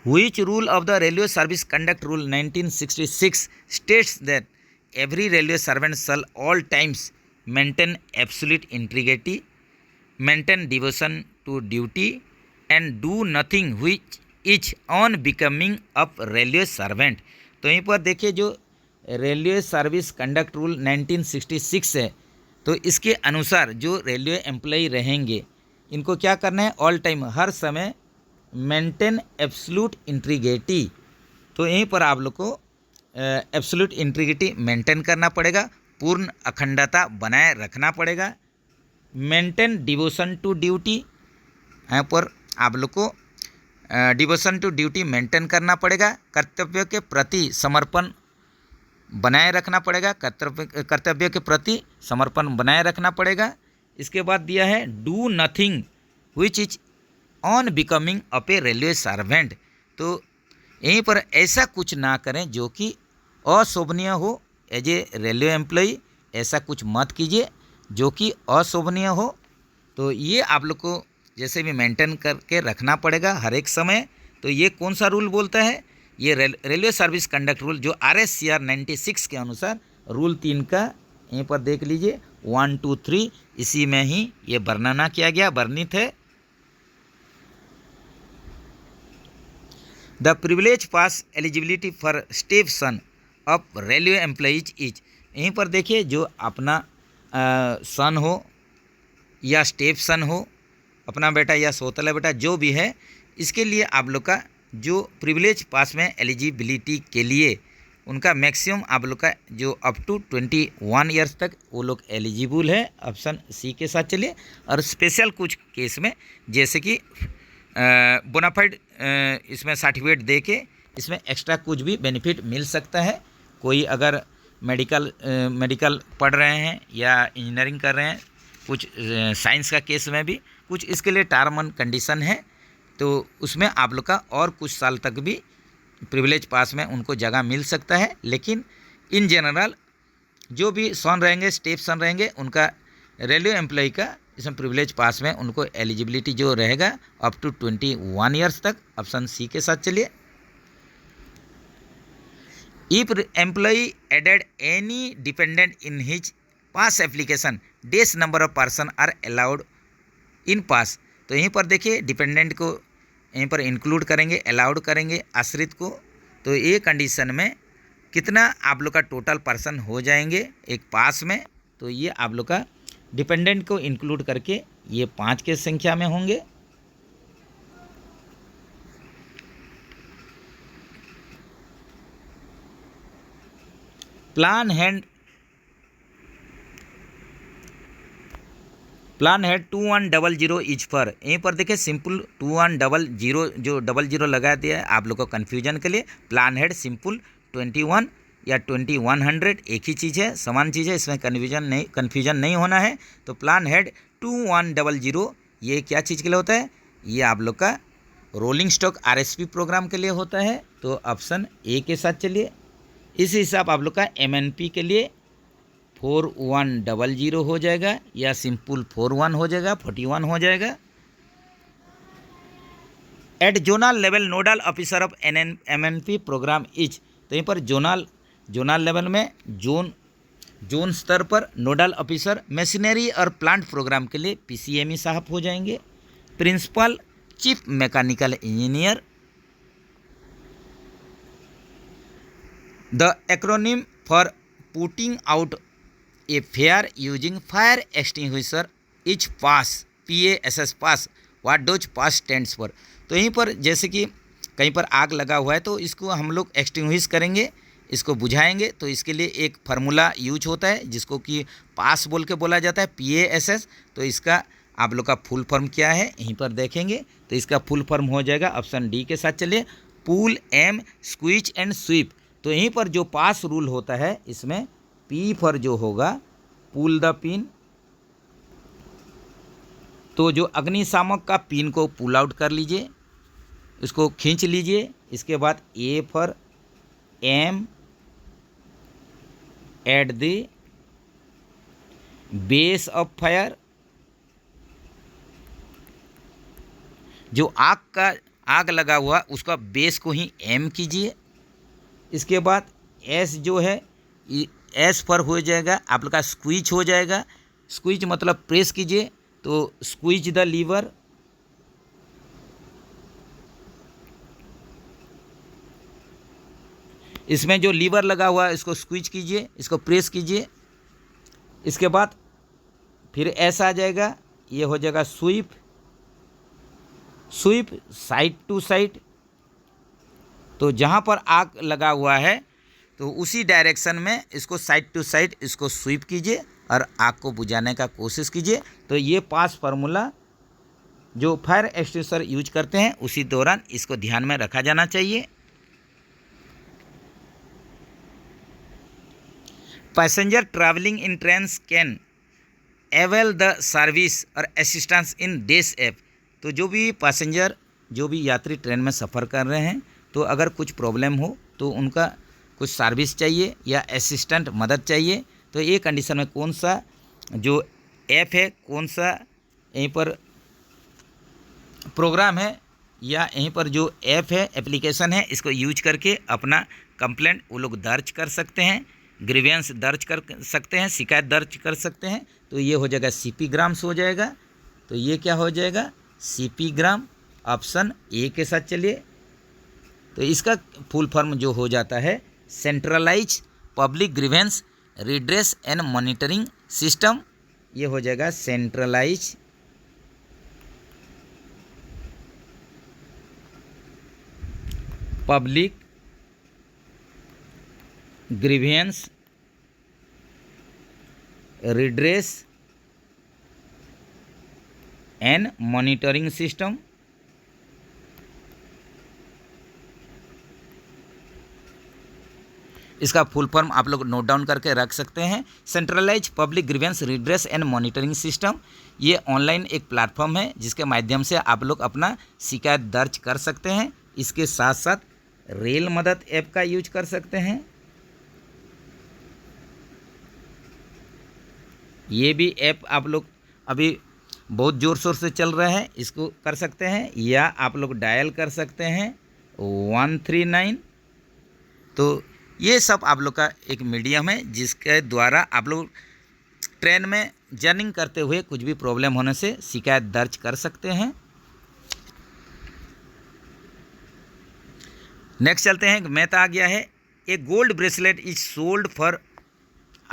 Which rule of the Railway Service Conduct Rule 1966 states that every railway servant shall all times maintain absolute integrity, maintain devotion to duty, and do nothing which is unbecoming of railway servant। तो यहीं पर देखिए, जो railway service conduct rule 1966 है, तो इसके अनुसार जो रेलवे एम्प्लॉई रहेंगे इनको क्या करना है? ऑल टाइम, हर समय मेंटेन एब्सोल्यूट इंटीग्रिटी। तो यहीं पर आप लोग को एब्सोल्यूट इंटीग्रिटी मेंटेन करना पड़ेगा, पूर्ण अखंडता बनाए रखना पड़ेगा। मेंटेन डिवोशन टू ड्यूटी, यहाँ पर आप लोग को डिवोशन टू ड्यूटी मेंटेन करना पड़ेगा। कर्तव्य के प्रति समर्पण बनाए रखना पड़ेगा, कर्तव्य के प्रति समर्पण बनाए रखना पड़ेगा। इसके बाद दिया है do nothing which is on becoming of A railway servant. तो यहीं पर ऐसा कुछ ना करें जो कि अशोभनीय हो। एज ए रेलवे एम्प्लॉई ऐसा कुछ मत कीजिए जो कि अशोभनीय हो। तो ये आप लोग को जैसे भी मेंटेन करके रखना पड़ेगा हर एक समय। तो ये कौन सा रूल बोलता है? ये रेलवे सर्विस कंडक्ट रूल जो RSCR 96 के अनुसार रूल 3 का यहीं पर देख लीजिए 1, 2, 3, इसी में ही ये वर्णना किया गया, वर्णित है। The privilege pass eligibility for step son of railway employees is. यहीं पर देखिए, जो अपना सन हो या स्टेप सन हो, अपना बेटा या सौतेला बेटा जो भी है, इसके लिए आप लोग का जो प्रिविलेज पास में एलिजिबिलिटी के लिए उनका मैक्सिमम आप लोग का जो अप टू 21 ईयर्स तक वो लोग एलिजिबल है। ऑप्शन सी के साथ चलिए। और स्पेशल कुछ केस में जैसे कि बोनाफाइड इसमें सर्टिफिकेट दे के इसमें एक्स्ट्रा कुछ भी बेनिफिट मिल सकता है। कोई अगर मेडिकल पढ़ रहे हैं या इंजीनियरिंग कर रहे हैं, कुछ साइंस का केस में भी कुछ इसके लिए टर्म एंड कंडीशन है, तो उसमें आप लोग का और कुछ साल तक भी प्रिविलेज पास में उनको जगह मिल सकता है। लेकिन इन जनरल जो भी सन रहेंगे, स्टेप सन रहेंगे, उनका रेलवे एम्प्लॉय का इसमें प्रिविलेज पास में उनको एलिजिबिलिटी जो रहेगा अप टू 21 ईयर्स तक। ऑप्शन सी के साथ चलिए। If employee added any dependent in his pass application, this number of person are allowed in pass. तो यहीं पर देखिए, डिपेंडेंट को यहीं पर इंक्लूड करेंगे, अलाउड करेंगे आश्रित को। तो ये कंडीशन में कितना आप लोग का टोटल पर्सन हो जाएंगे एक पास में? तो ये आप लोग का डिपेंडेंट को इंक्लूड करके ये 5 के संख्या में होंगे। Plan head 2100 is for. यहीं पर देखिए सिंपल 2100 जो 00 लगा दिया है आप लोग को कन्फ्यूजन के लिए। प्लान हेड सिंपल 21 या 2100 एक ही चीज़ है, समान चीज़ है, इसमें कन्फ्यूजन नहीं होना है। तो प्लान हेड 2100 ये क्या चीज़ के लिए होता है? ये आप लोग का रोलिंग स्टॉक RSP प्रोग्राम के लिए होता है। तो ऑप्शन ए के साथ चलिए। इस हिसाब आप लोग का MNP के लिए 4100 हो जाएगा या सिंपल 41 हो जाएगा, 41 हो जाएगा। At zonal level nodal officer of MNP program is, तो यहीं पर जोनल लेवल में जोन स्तर पर नोडल ऑफिसर मशीनरी और प्लांट प्रोग्राम के लिए PCME साहब हो जाएंगे। Principal chief mechanical engineer. The acronym for putting out a fire using fire extinguisher is pass, PASS pass. What does pass stands for, तो यहीं पर जैसे कि कहीं पर आग लगा हुआ है तो इसको हम लोग एक्सटिंग्विश करेंगे, इसको बुझाएंगे, तो इसके लिए एक फार्मूला यूज होता है जिसको कि पास बोल के बोला जाता है, PASS। तो इसका आप लोग का फुल फॉर्म क्या है यहीं पर देखेंगे, तो इसका फुल फॉर्म हो जाएगा ऑप्शन डी के साथ। चलिए, पुल एम स्क्वीज एंड स्वीप। तो यहीं पर जो पास रूल होता है इसमें P फॉर जो होगा पुल द पिन, तो जो अग्निशामक का पिन को पुल आउट कर लीजिए, इसको खींच लीजिए। इसके बाद A for aim at the base of fire, जो आग लगा हुआ उसका बेस को ही एम कीजिए। इसके बाद एस जो है एस पर हो जाएगा आप लोग का स्क्वीज हो जाएगा। स्क्वीज मतलब प्रेस कीजिए, तो स्क्वीज द लीवर। इसमें जो लीवर लगा हुआ है इसको स्क्वीज कीजिए, इसको प्रेस कीजिए। इसके बाद फिर एस आ जाएगा, ये हो जाएगा स्वीप साइड टू साइड। तो जहाँ पर आग लगा हुआ है तो उसी डायरेक्शन में इसको साइड टू साइड इसको स्वीप कीजिए और आग को बुझाने का कोशिश कीजिए। तो ये पास फार्मूला जो फायर एक्सटिंग्विशर यूज करते हैं उसी दौरान इसको ध्यान में रखा जाना चाहिए। Passenger travelling in trains can avail the service और असिस्टेंस इन दिस ऐप। तो जो भी पैसेंजर, जो भी यात्री ट्रेन में सफ़र कर रहे हैं, तो अगर कुछ प्रॉब्लम हो तो उनका कुछ सर्विस चाहिए या असिस्टेंट मदद चाहिए, तो ये कंडीशन में कौन सा जो ऐप है, कौन सा यहीं पर प्रोग्राम है या यहीं पर जो ऐप है, एप्लीकेशन है, इसको यूज करके अपना कंप्लेंट वो लोग दर्ज कर सकते हैं, ग्रीवेंस दर्ज कर सकते हैं, शिकायत दर्ज कर सकते हैं। तो ये हो जाएगा CP ग्राम्स हो जाएगा। तो ये क्या हो जाएगा, CP ग्राम, ऑप्शन ए के साथ। चलिए, तो इसका फुल फॉर्म जो हो जाता है centralised public grievance redress and monitoring system. ये हो जाएगा centralised public grievance redress and monitoring system. इसका फुल फॉर्म आप लोग नोट डाउन करके रख सकते हैं, centralised public grievance redress and monitoring system. ये ऑनलाइन एक प्लेटफॉर्म है जिसके माध्यम से आप लोग अपना शिकायत दर्ज कर सकते हैं। इसके साथ साथ रेल मदद ऐप का यूज कर सकते हैं, ये भी ऐप आप लोग अभी बहुत ज़ोर शोर से चल रहा है, इसको कर सकते हैं, या आप लोग डायल कर सकते हैं 139। तो ये सब आप लोग का एक मीडियम है जिसके द्वारा आप लोग ट्रेन में जर्निंग करते हुए कुछ भी प्रॉब्लम होने से शिकायत दर्ज कर सकते हैं। नेक्स्ट चलते हैं, मैथ आ गया है। A gold bracelet is sold for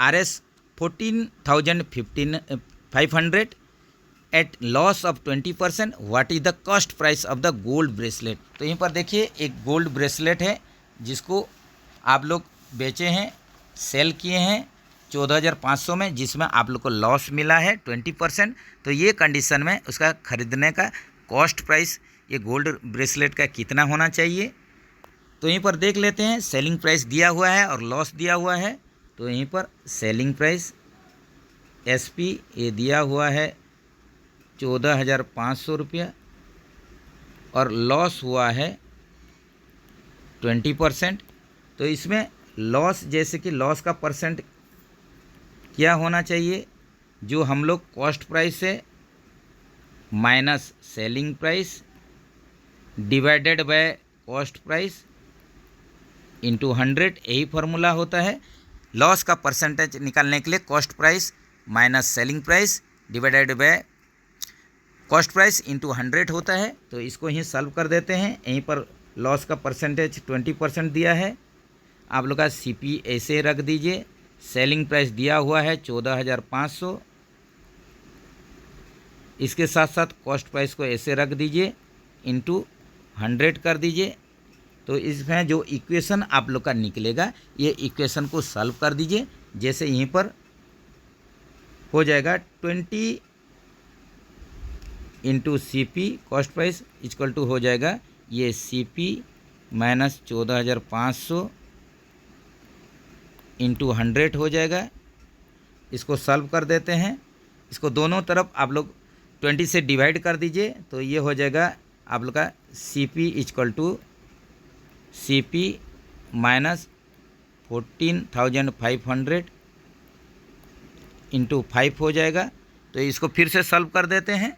Rs 14,500 at loss of 20%। What is the cost price of the gold bracelet. तो यहीं पर देखिए एक गोल्ड ब्रेसलेट है जिसको आप लोग बेचे हैं, सेल किए हैं 14,500 में, जिसमें आप लोग को लॉस मिला है 20%। तो ये कंडीशन में उसका ख़रीदने का कॉस्ट प्राइस ये गोल्ड ब्रेसलेट का कितना होना चाहिए। तो यहीं पर देख लेते हैं, सेलिंग प्राइस दिया हुआ है और लॉस दिया हुआ है। तो यहीं पर सेलिंग प्राइस SP ये दिया हुआ है 14,500 रुपया और लॉस हुआ है 20%। तो इसमें लॉस, जैसे कि लॉस का परसेंट क्या होना चाहिए, जो हम लोग कॉस्ट प्राइस है minus selling price divided by cost price into 100, यही फार्मूला होता है। लॉस का परसेंटेज निकालने के लिए cost price minus selling price divided by cost price into 100 होता है। तो इसको ही सॉल्व कर देते हैं। यहीं पर लॉस का परसेंटेज 20% दिया है। आप लोग का सीपी ऐसे रख दीजिए। सेलिंग प्राइस दिया हुआ है 14,500, इसके साथ साथ कॉस्ट प्राइस को ऐसे रख दीजिए, इंटू 100 कर दीजिए। तो इसमें जो इक्वेशन आप लोग का निकलेगा, ये इक्वेशन को सॉल्व कर दीजिए। जैसे यहीं पर हो जाएगा 20 into C P cost price equal to हो जाएगा ये सी पी माइनस 14,500 इंटू 100 हो जाएगा। इसको सॉल्व कर देते हैं। इसको दोनों तरफ आप लोग 20 से डिवाइड कर दीजिए। तो ये हो जाएगा आप लोग का C P equal to C P minus 14,500 into 5 हो जाएगा। तो इसको फिर से सॉल्व कर देते हैं।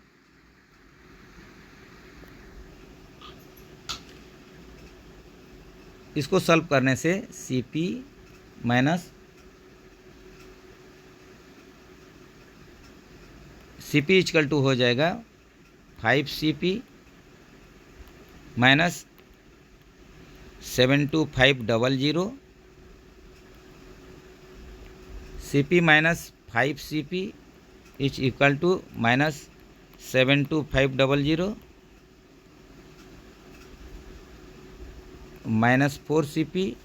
इसको सॉल्व करने से C P minus C P equal to हो जाएगा 5 C P minus 72500 C P minus 5 C P is equal to minus 72500 minus 4 C P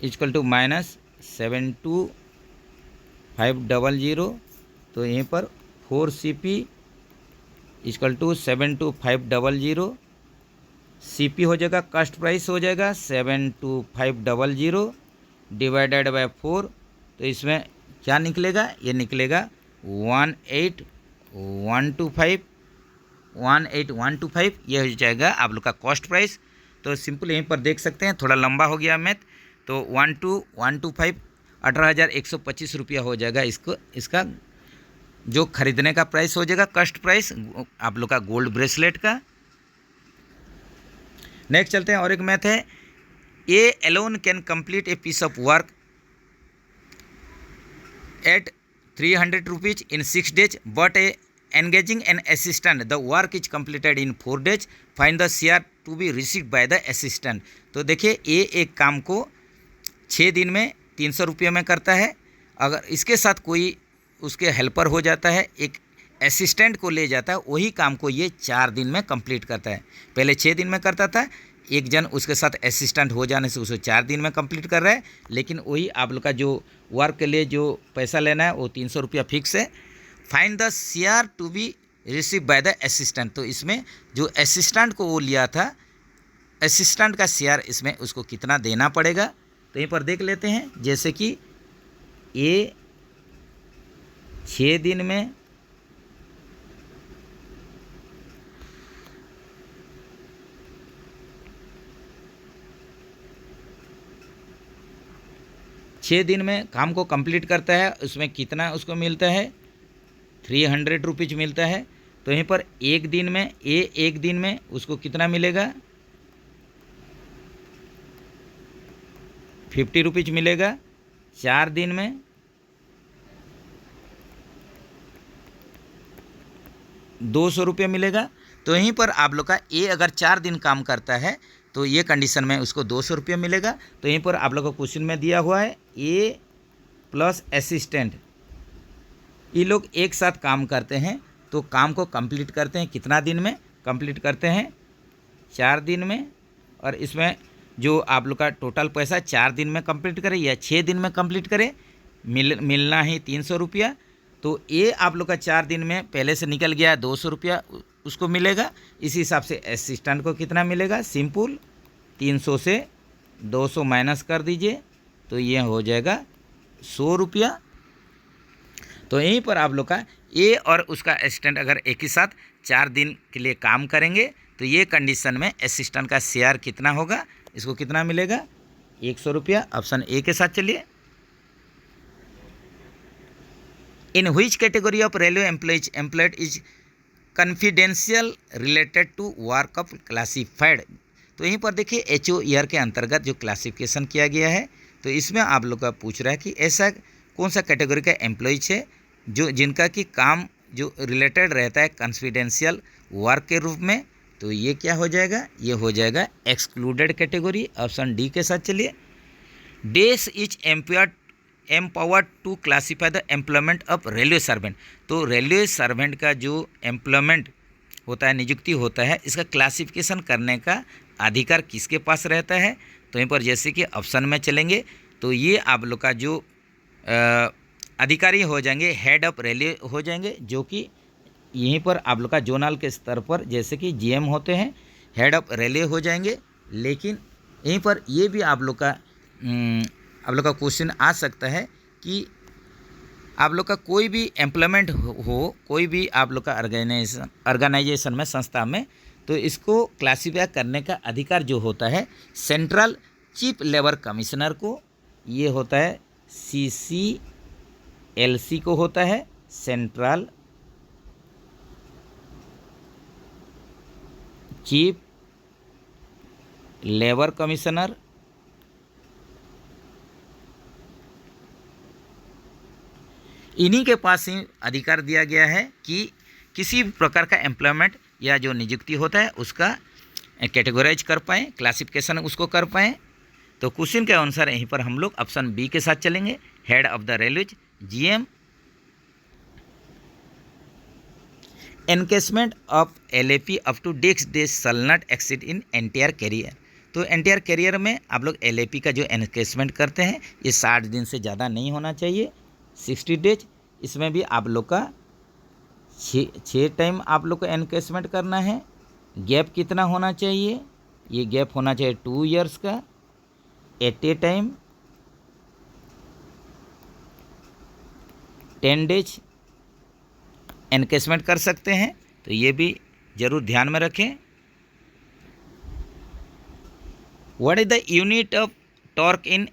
equal to minus 72500। तो यहीं पर 4 C P equal to 72500 C P हो जाएगा, cost price हो जाएगा 72500 divided by 4। तो इसमें क्या निकलेगा, ये निकलेगा 18125 ये हो जाएगा आप लोग का कॉस्ट प्राइस। तो सिंपल यहीं पर देख सकते हैं, थोड़ा लंबा हो गया मैथ। तो 12125 18,125 रुपया हो जाएगा। इसका जो खरीदने का प्राइस हो जाएगा, कॉस्ट प्राइस आप लोग का गोल्ड ब्रेसलेट का। नेक्स्ट चलते हैं, और एक मैथ है। A alone can complete a piece of work at 300 rupees in 6 days, but engaging an assistant the work is completed in 4 days, find the share to be received by the assistant. तो देखिए, ए एक काम को 6 दिन में 300 रुपये में करता है। अगर इसके साथ कोई उसके हेल्पर हो जाता है, एक असिस्टेंट को ले जाता है, वही काम को ये 4 दिन में कंप्लीट करता है। पहले 6 दिन में करता था, एक जन उसके साथ असिस्टेंट हो जाने से उसे 4 दिन में कंप्लीट कर रहा है। लेकिन वही आप लोग का जो वर्क के लिए जो पैसा लेना है वो 300 रुपया फिक्स है। Find the share to be receive by the assistant. तो इसमें जो असिस्टेंट को वो लिया था, असिस्टेंट का शेयर इसमें उसको कितना देना पड़ेगा। तो यहीं पर देख लेते हैं। जैसे कि ए 6 दिन में 6 दिन में काम को कंप्लीट करता है, उसमें कितना उसको मिलता है, 300 रुपीज मिलता है। तो यहीं पर एक दिन में उसको कितना मिलेगा, 50 रुपीज मिलेगा। 4 दिन में 200 रुपये मिलेगा। तो यहीं पर आप लोग का ए अगर 4 दिन काम करता है तो ये कंडीशन में उसको 200 रुपये मिलेगा। तो यहीं पर आप लोग को क्वेश्चन में दिया हुआ है ए प्लस असिस्टेंट, ये लोग एक साथ काम करते हैं। तो काम को कंप्लीट करते हैं कितना दिन में कंप्लीट करते हैं, 4 दिन में। और इसमें जो आप लोग का टोटल पैसा 4 दिन में कंप्लीट करे या 6 दिन में कंप्लीट करे, मिलना ही 300 रुपया। तो ये आप लोग का 4 दिन में पहले से निकल गया 200 रुपया उसको मिलेगा। इसी हिसाब से असिस्टेंट को कितना मिलेगा, सिंपल 300 से 200 माइनस कर दीजिए तो ये हो जाएगा 100 रुपया। तो यहीं पर आप लोग का ए और उसका असिस्टेंट अगर एक ही साथ 4 दिन के लिए काम करेंगे तो ये कंडीशन में असिस्टेंट का शेयर कितना होगा, इसको कितना मिलेगा, 100 रुपया, ऑप्शन ए के साथ चलिए। In which category of railway employed is confidential related to work of classified. तो यहीं पर देखिए एचओ ईयर के अंतर्गत जो क्लासिफिकेशन किया गया है, तो इसमें आप लोग का पूछ रहा है कि ऐसा कौन सा कैटेगरी का एम्प्लॉयज है जो जिनका कि काम जो रिलेटेड रहता है कॉन्फिडेंशियल वर्क के रूप में। तो ये क्या हो जाएगा, ये हो जाएगा एक्सक्लूडेड कैटेगरी, ऑप्शन डी के साथ चलिए। Dash is empowered to classify the employment of railway servant. तो रेलवे सर्वेंट का जो एम्प्लॉयमेंट होता है, नियुक्ति होता है, इसका क्लासिफिकेशन करने का अधिकार किसके पास रहता है। तो यहीं पर जैसे कि ऑप्शन में चलेंगे तो ये आप लोग का जो अधिकारी हो जाएंगे हेड ऑफ रेलवे हो जाएंगे, जो कि यहीं पर आप लोग का जोनल के स्तर पर जैसे कि जीएम होते हैं, हेड ऑफ रेलवे हो जाएंगे। लेकिन यहीं पर ये भी आप लोग का क्वेश्चन आ सकता है कि आप लोग का कोई भी एम्प्लॉयमेंट हो, कोई भी आप लोग का ऑर्गेनाइजेशन में, संस्था में, तो इसको क्लासीफाई करने का अधिकार जो होता है सेंट्रल चीफ लेबर कमिश्नर को, ये होता है CCLC को होता है, सेंट्रल चीफ लेबर कमिश्नर। इन्हीं के पास ही अधिकार दिया गया है कि किसी भी प्रकार का एम्प्लॉयमेंट या जो नियुक्ति होता है उसका कैटेगराइज कर पाएँ, क्लासिफिकेशन उसको कर पाएँ। तो क्वेश्चन के अनुसार यहीं पर हम लोग ऑप्शन बी के साथ चलेंगे, head of the railways GM. Encashment of LAP up to डेक्स days shall not exceed in entire career. तो एंटायर कैरियर में आप लोग LAP का जो एनकेसमेंट करते हैं ये 60 दिन से ज़्यादा नहीं होना चाहिए, 60 डेज। इसमें भी आप लोग का 6 टाइम आप लोग को एनकेसमेंट करना है। गैप कितना होना चाहिए, ये गैप होना चाहिए 2 ईयर्स का, एट ए टाइम 10 डेज एनकेसमेंट कर सकते हैं। तो ये भी जरूर ध्यान में रखें। What is the unit of torque in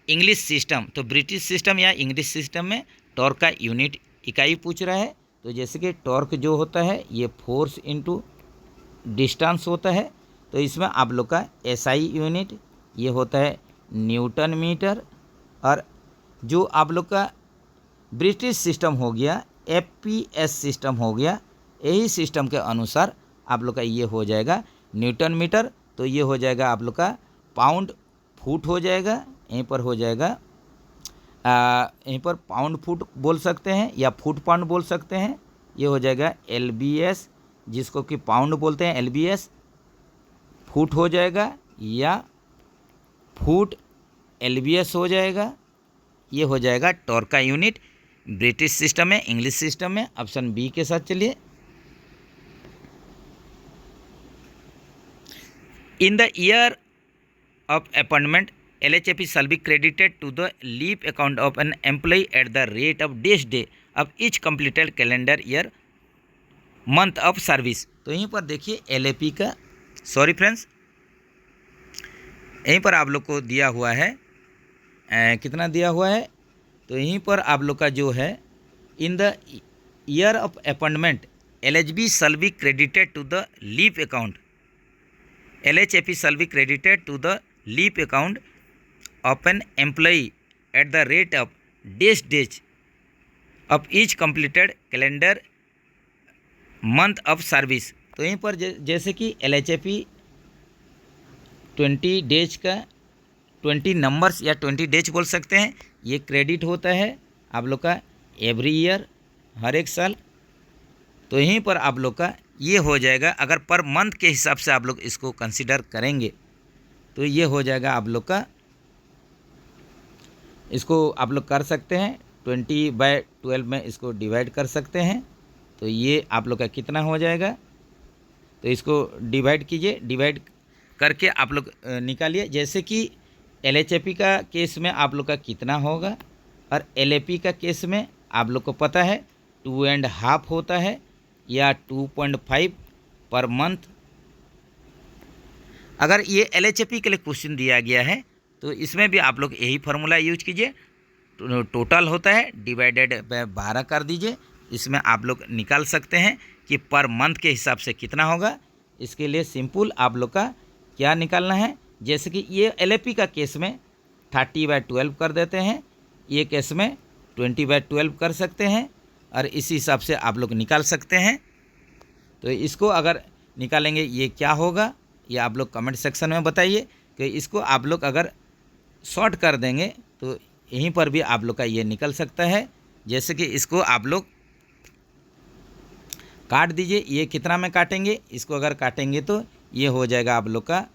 English system. तो ब्रिटिश सिस्टम या इंग्लिश सिस्टम में टॉर्क का यूनिट इकाई पूछ रहा है। तो जैसे कि टॉर्क जो होता है ये फोर्स इनटू डिस्टेंस होता है। तो इसमें आप लोग का SI यूनिट ये होता है न्यूटन मीटर, और जो आप लोग का ब्रिटिश सिस्टम हो गया, FPS सिस्टम हो गया, यही सिस्टम के अनुसार आप लोग का ये हो जाएगा न्यूटन मीटर। तो ये हो जाएगा आप लोग का पाउंड फुट हो जाएगा, यहीं पर हो जाएगा यहीं पर पाउंड फुट बोल सकते हैं या फुट पाउंड बोल सकते हैं। ये हो जाएगा LBS, जिसको कि पाउंड बोलते हैं LBS, फुट हो जाएगा या फुट LBS हो जाएगा। ये हो जाएगा टॉर्क का यूनिट ब्रिटिश सिस्टम में, इंग्लिश सिस्टम में। ऑप्शन बी के साथ चलिए। In the year of appointment LHAP shall be credited to the leave account of an employee at the rate of dash day of each completed calendar year month of service। तो यहीं पर देखिए LAP का, sorry friends, यहीं पर आप लोग को दिया हुआ है कितना दिया हुआ है। तो यहीं पर आप लोग का जो है in the year of appointment LHB shall be credited to the leave account, LHAP shall be credited to the leave account of an employee at the rate of dash days of each completed calendar month of service। तो यहीं पर जैसे कि LHAP 20 days का 20 numbers या 20 days बोल सकते हैं, ये क्रेडिट होता है आप लोग का एवरी ईयर, हर एक साल। तो यहीं पर आप लोग का ये हो जाएगा, अगर पर मंथ के हिसाब से आप लोग इसको कंसिडर करेंगे तो ये हो जाएगा आप लोग का, इसको आप लोग कर सकते हैं 20/12 में इसको डिवाइड कर सकते हैं। तो ये आप लोग का कितना हो जाएगा, तो इसको डिवाइड कीजिए, डिवाइड करके आप लोग निकालिए। जैसे कि LHAP का केस में आप लोग का कितना होगा और LAP का केस में आप लोग को पता है 2.5 होता है या 2.5 पर मंथ। अगर ये LHAP के लिए क्वेश्चन दिया गया है तो इसमें भी आप लोग यही फार्मूला यूज कीजिए। टोटल होता है डिवाइडेड बाय 12 कर दीजिए। इसमें आप लोग निकाल सकते हैं कि पर मंथ के हिसाब से कितना होगा। इसके लिए सिंपल आप लोग का क्या निकालना है, जैसे कि ये LAP का केस में 30/12 कर देते हैं, ये केस में 20/12 कर सकते हैं, और इसी हिसाब से आप लोग निकाल सकते हैं। तो इसको अगर निकालेंगे ये क्या होगा, ये आप लोग कमेंट सेक्शन में बताइए कि इसको आप लोग अगर शॉर्ट कर देंगे तो यहीं पर भी आप लोग का ये निकल सकता है। जैसे कि इसको आप लोग काट दीजिए, ये कितना में काटेंगे, इसको अगर काटेंगे तो ये हो जाएगा आप लोग का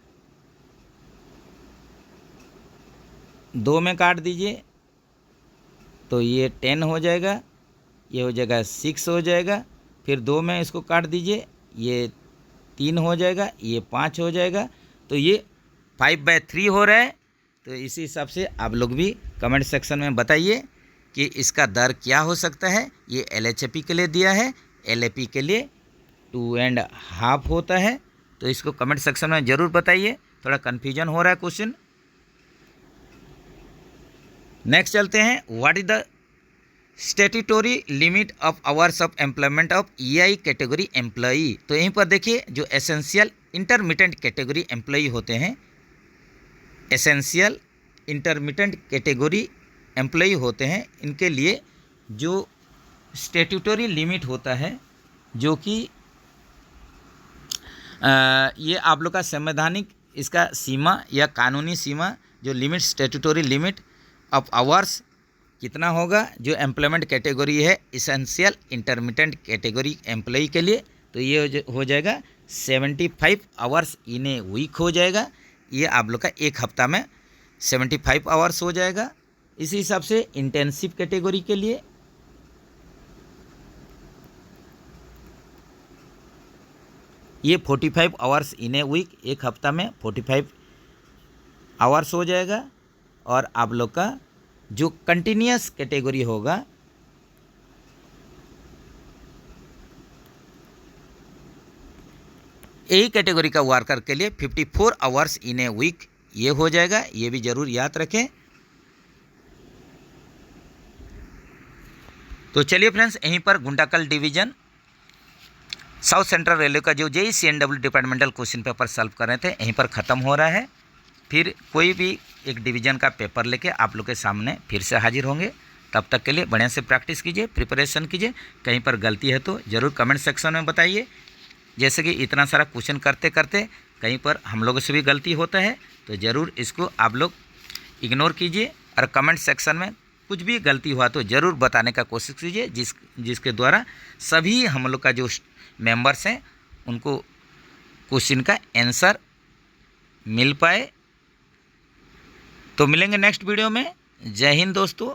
2 में काट दीजिए तो ये 10 हो जाएगा, ये हो जाएगा 6 हो जाएगा, फिर 2 में इसको काट दीजिए, ये 3 हो जाएगा, ये 5 हो जाएगा, तो ये 5/3 हो रहा है। तो इसी हिसाब से आप लोग भी कमेंट सेक्शन में बताइए कि इसका दर क्या हो सकता है। ये LHAP के लिए दिया है, LAP के लिए 2.5 होता है। तो इसको कमेंट सेक्शन में ज़रूर बताइए, थोड़ा कन्फ्यूजन हो रहा है क्वेश्चन। नेक्स्ट चलते हैं, what is the statutory limit of hours of employment of EI category employee. तो यहीं पर देखिए जो एसेंशियल इंटरमीडिएट कैटेगरी एम्प्लॉई होते हैं, एसेंशियल इंटरमीडिएट कैटेगरी एम्प्लॉई होते हैं, इनके लिए जो स्टेट्यूटरी लिमिट होता है, जो कि ये आप लोग का संवैधानिक इसका सीमा या कानूनी सीमा, जो limit statutory limit of hours कितना होगा जो एम्प्लॉयमेंट कैटेगरी है एसेंशियल इंटरमीडिएट कैटेगरी एम्प्लॉई के लिए, तो ये हो जाएगा 75 आवर्स इन ए वीक हो जाएगा। ये आप लोग का एक हफ्ता में 75 आवर्स हो जाएगा। इसी हिसाब से इंटेंसिव कैटेगरी के लिए ये 45 आवर्स इन ए वीक, एक हफ्ता में 45 आवर्स हो जाएगा। और आप लोग का जो कंटिन्यूस कैटेगरी होगा, यही कैटेगरी का वर्कर के लिए 54 आवर्स इन ए वीक ये हो जाएगा। ये भी जरूर याद रखें। तो चलिए फ्रेंड्स, यहीं पर गुंटाकल डिवीज़न साउथ सेंट्रल रेलवे का जो JEE departmental question paper solve कर रहे थे यहीं पर ख़त्म हो रहा है। फिर कोई भी एक डिवीज़न का पेपर लेके आप लोग के सामने फिर से हाजिर होंगे। तब तक के लिए बढ़िया से प्रैक्टिस कीजिए, प्रिपरेशन कीजिए। कहीं पर गलती है तो ज़रूर कमेंट सेक्शन में बताइए। जैसे कि इतना सारा क्वेश्चन करते करते कहीं पर हम लोगों से भी गलती होता है, तो ज़रूर इसको आप लोग इग्नोर कीजिए और कमेंट सेक्शन में कुछ भी गलती हुआ तो ज़रूर बताने का कोशिश कीजिए, जिसके द्वारा सभी हम लोग का जो मेंबर्स हैं उनको क्वेश्चन का आंसर मिल पाए। तो मिलेंगे नेक्स्ट वीडियो में। जय हिंद दोस्तों।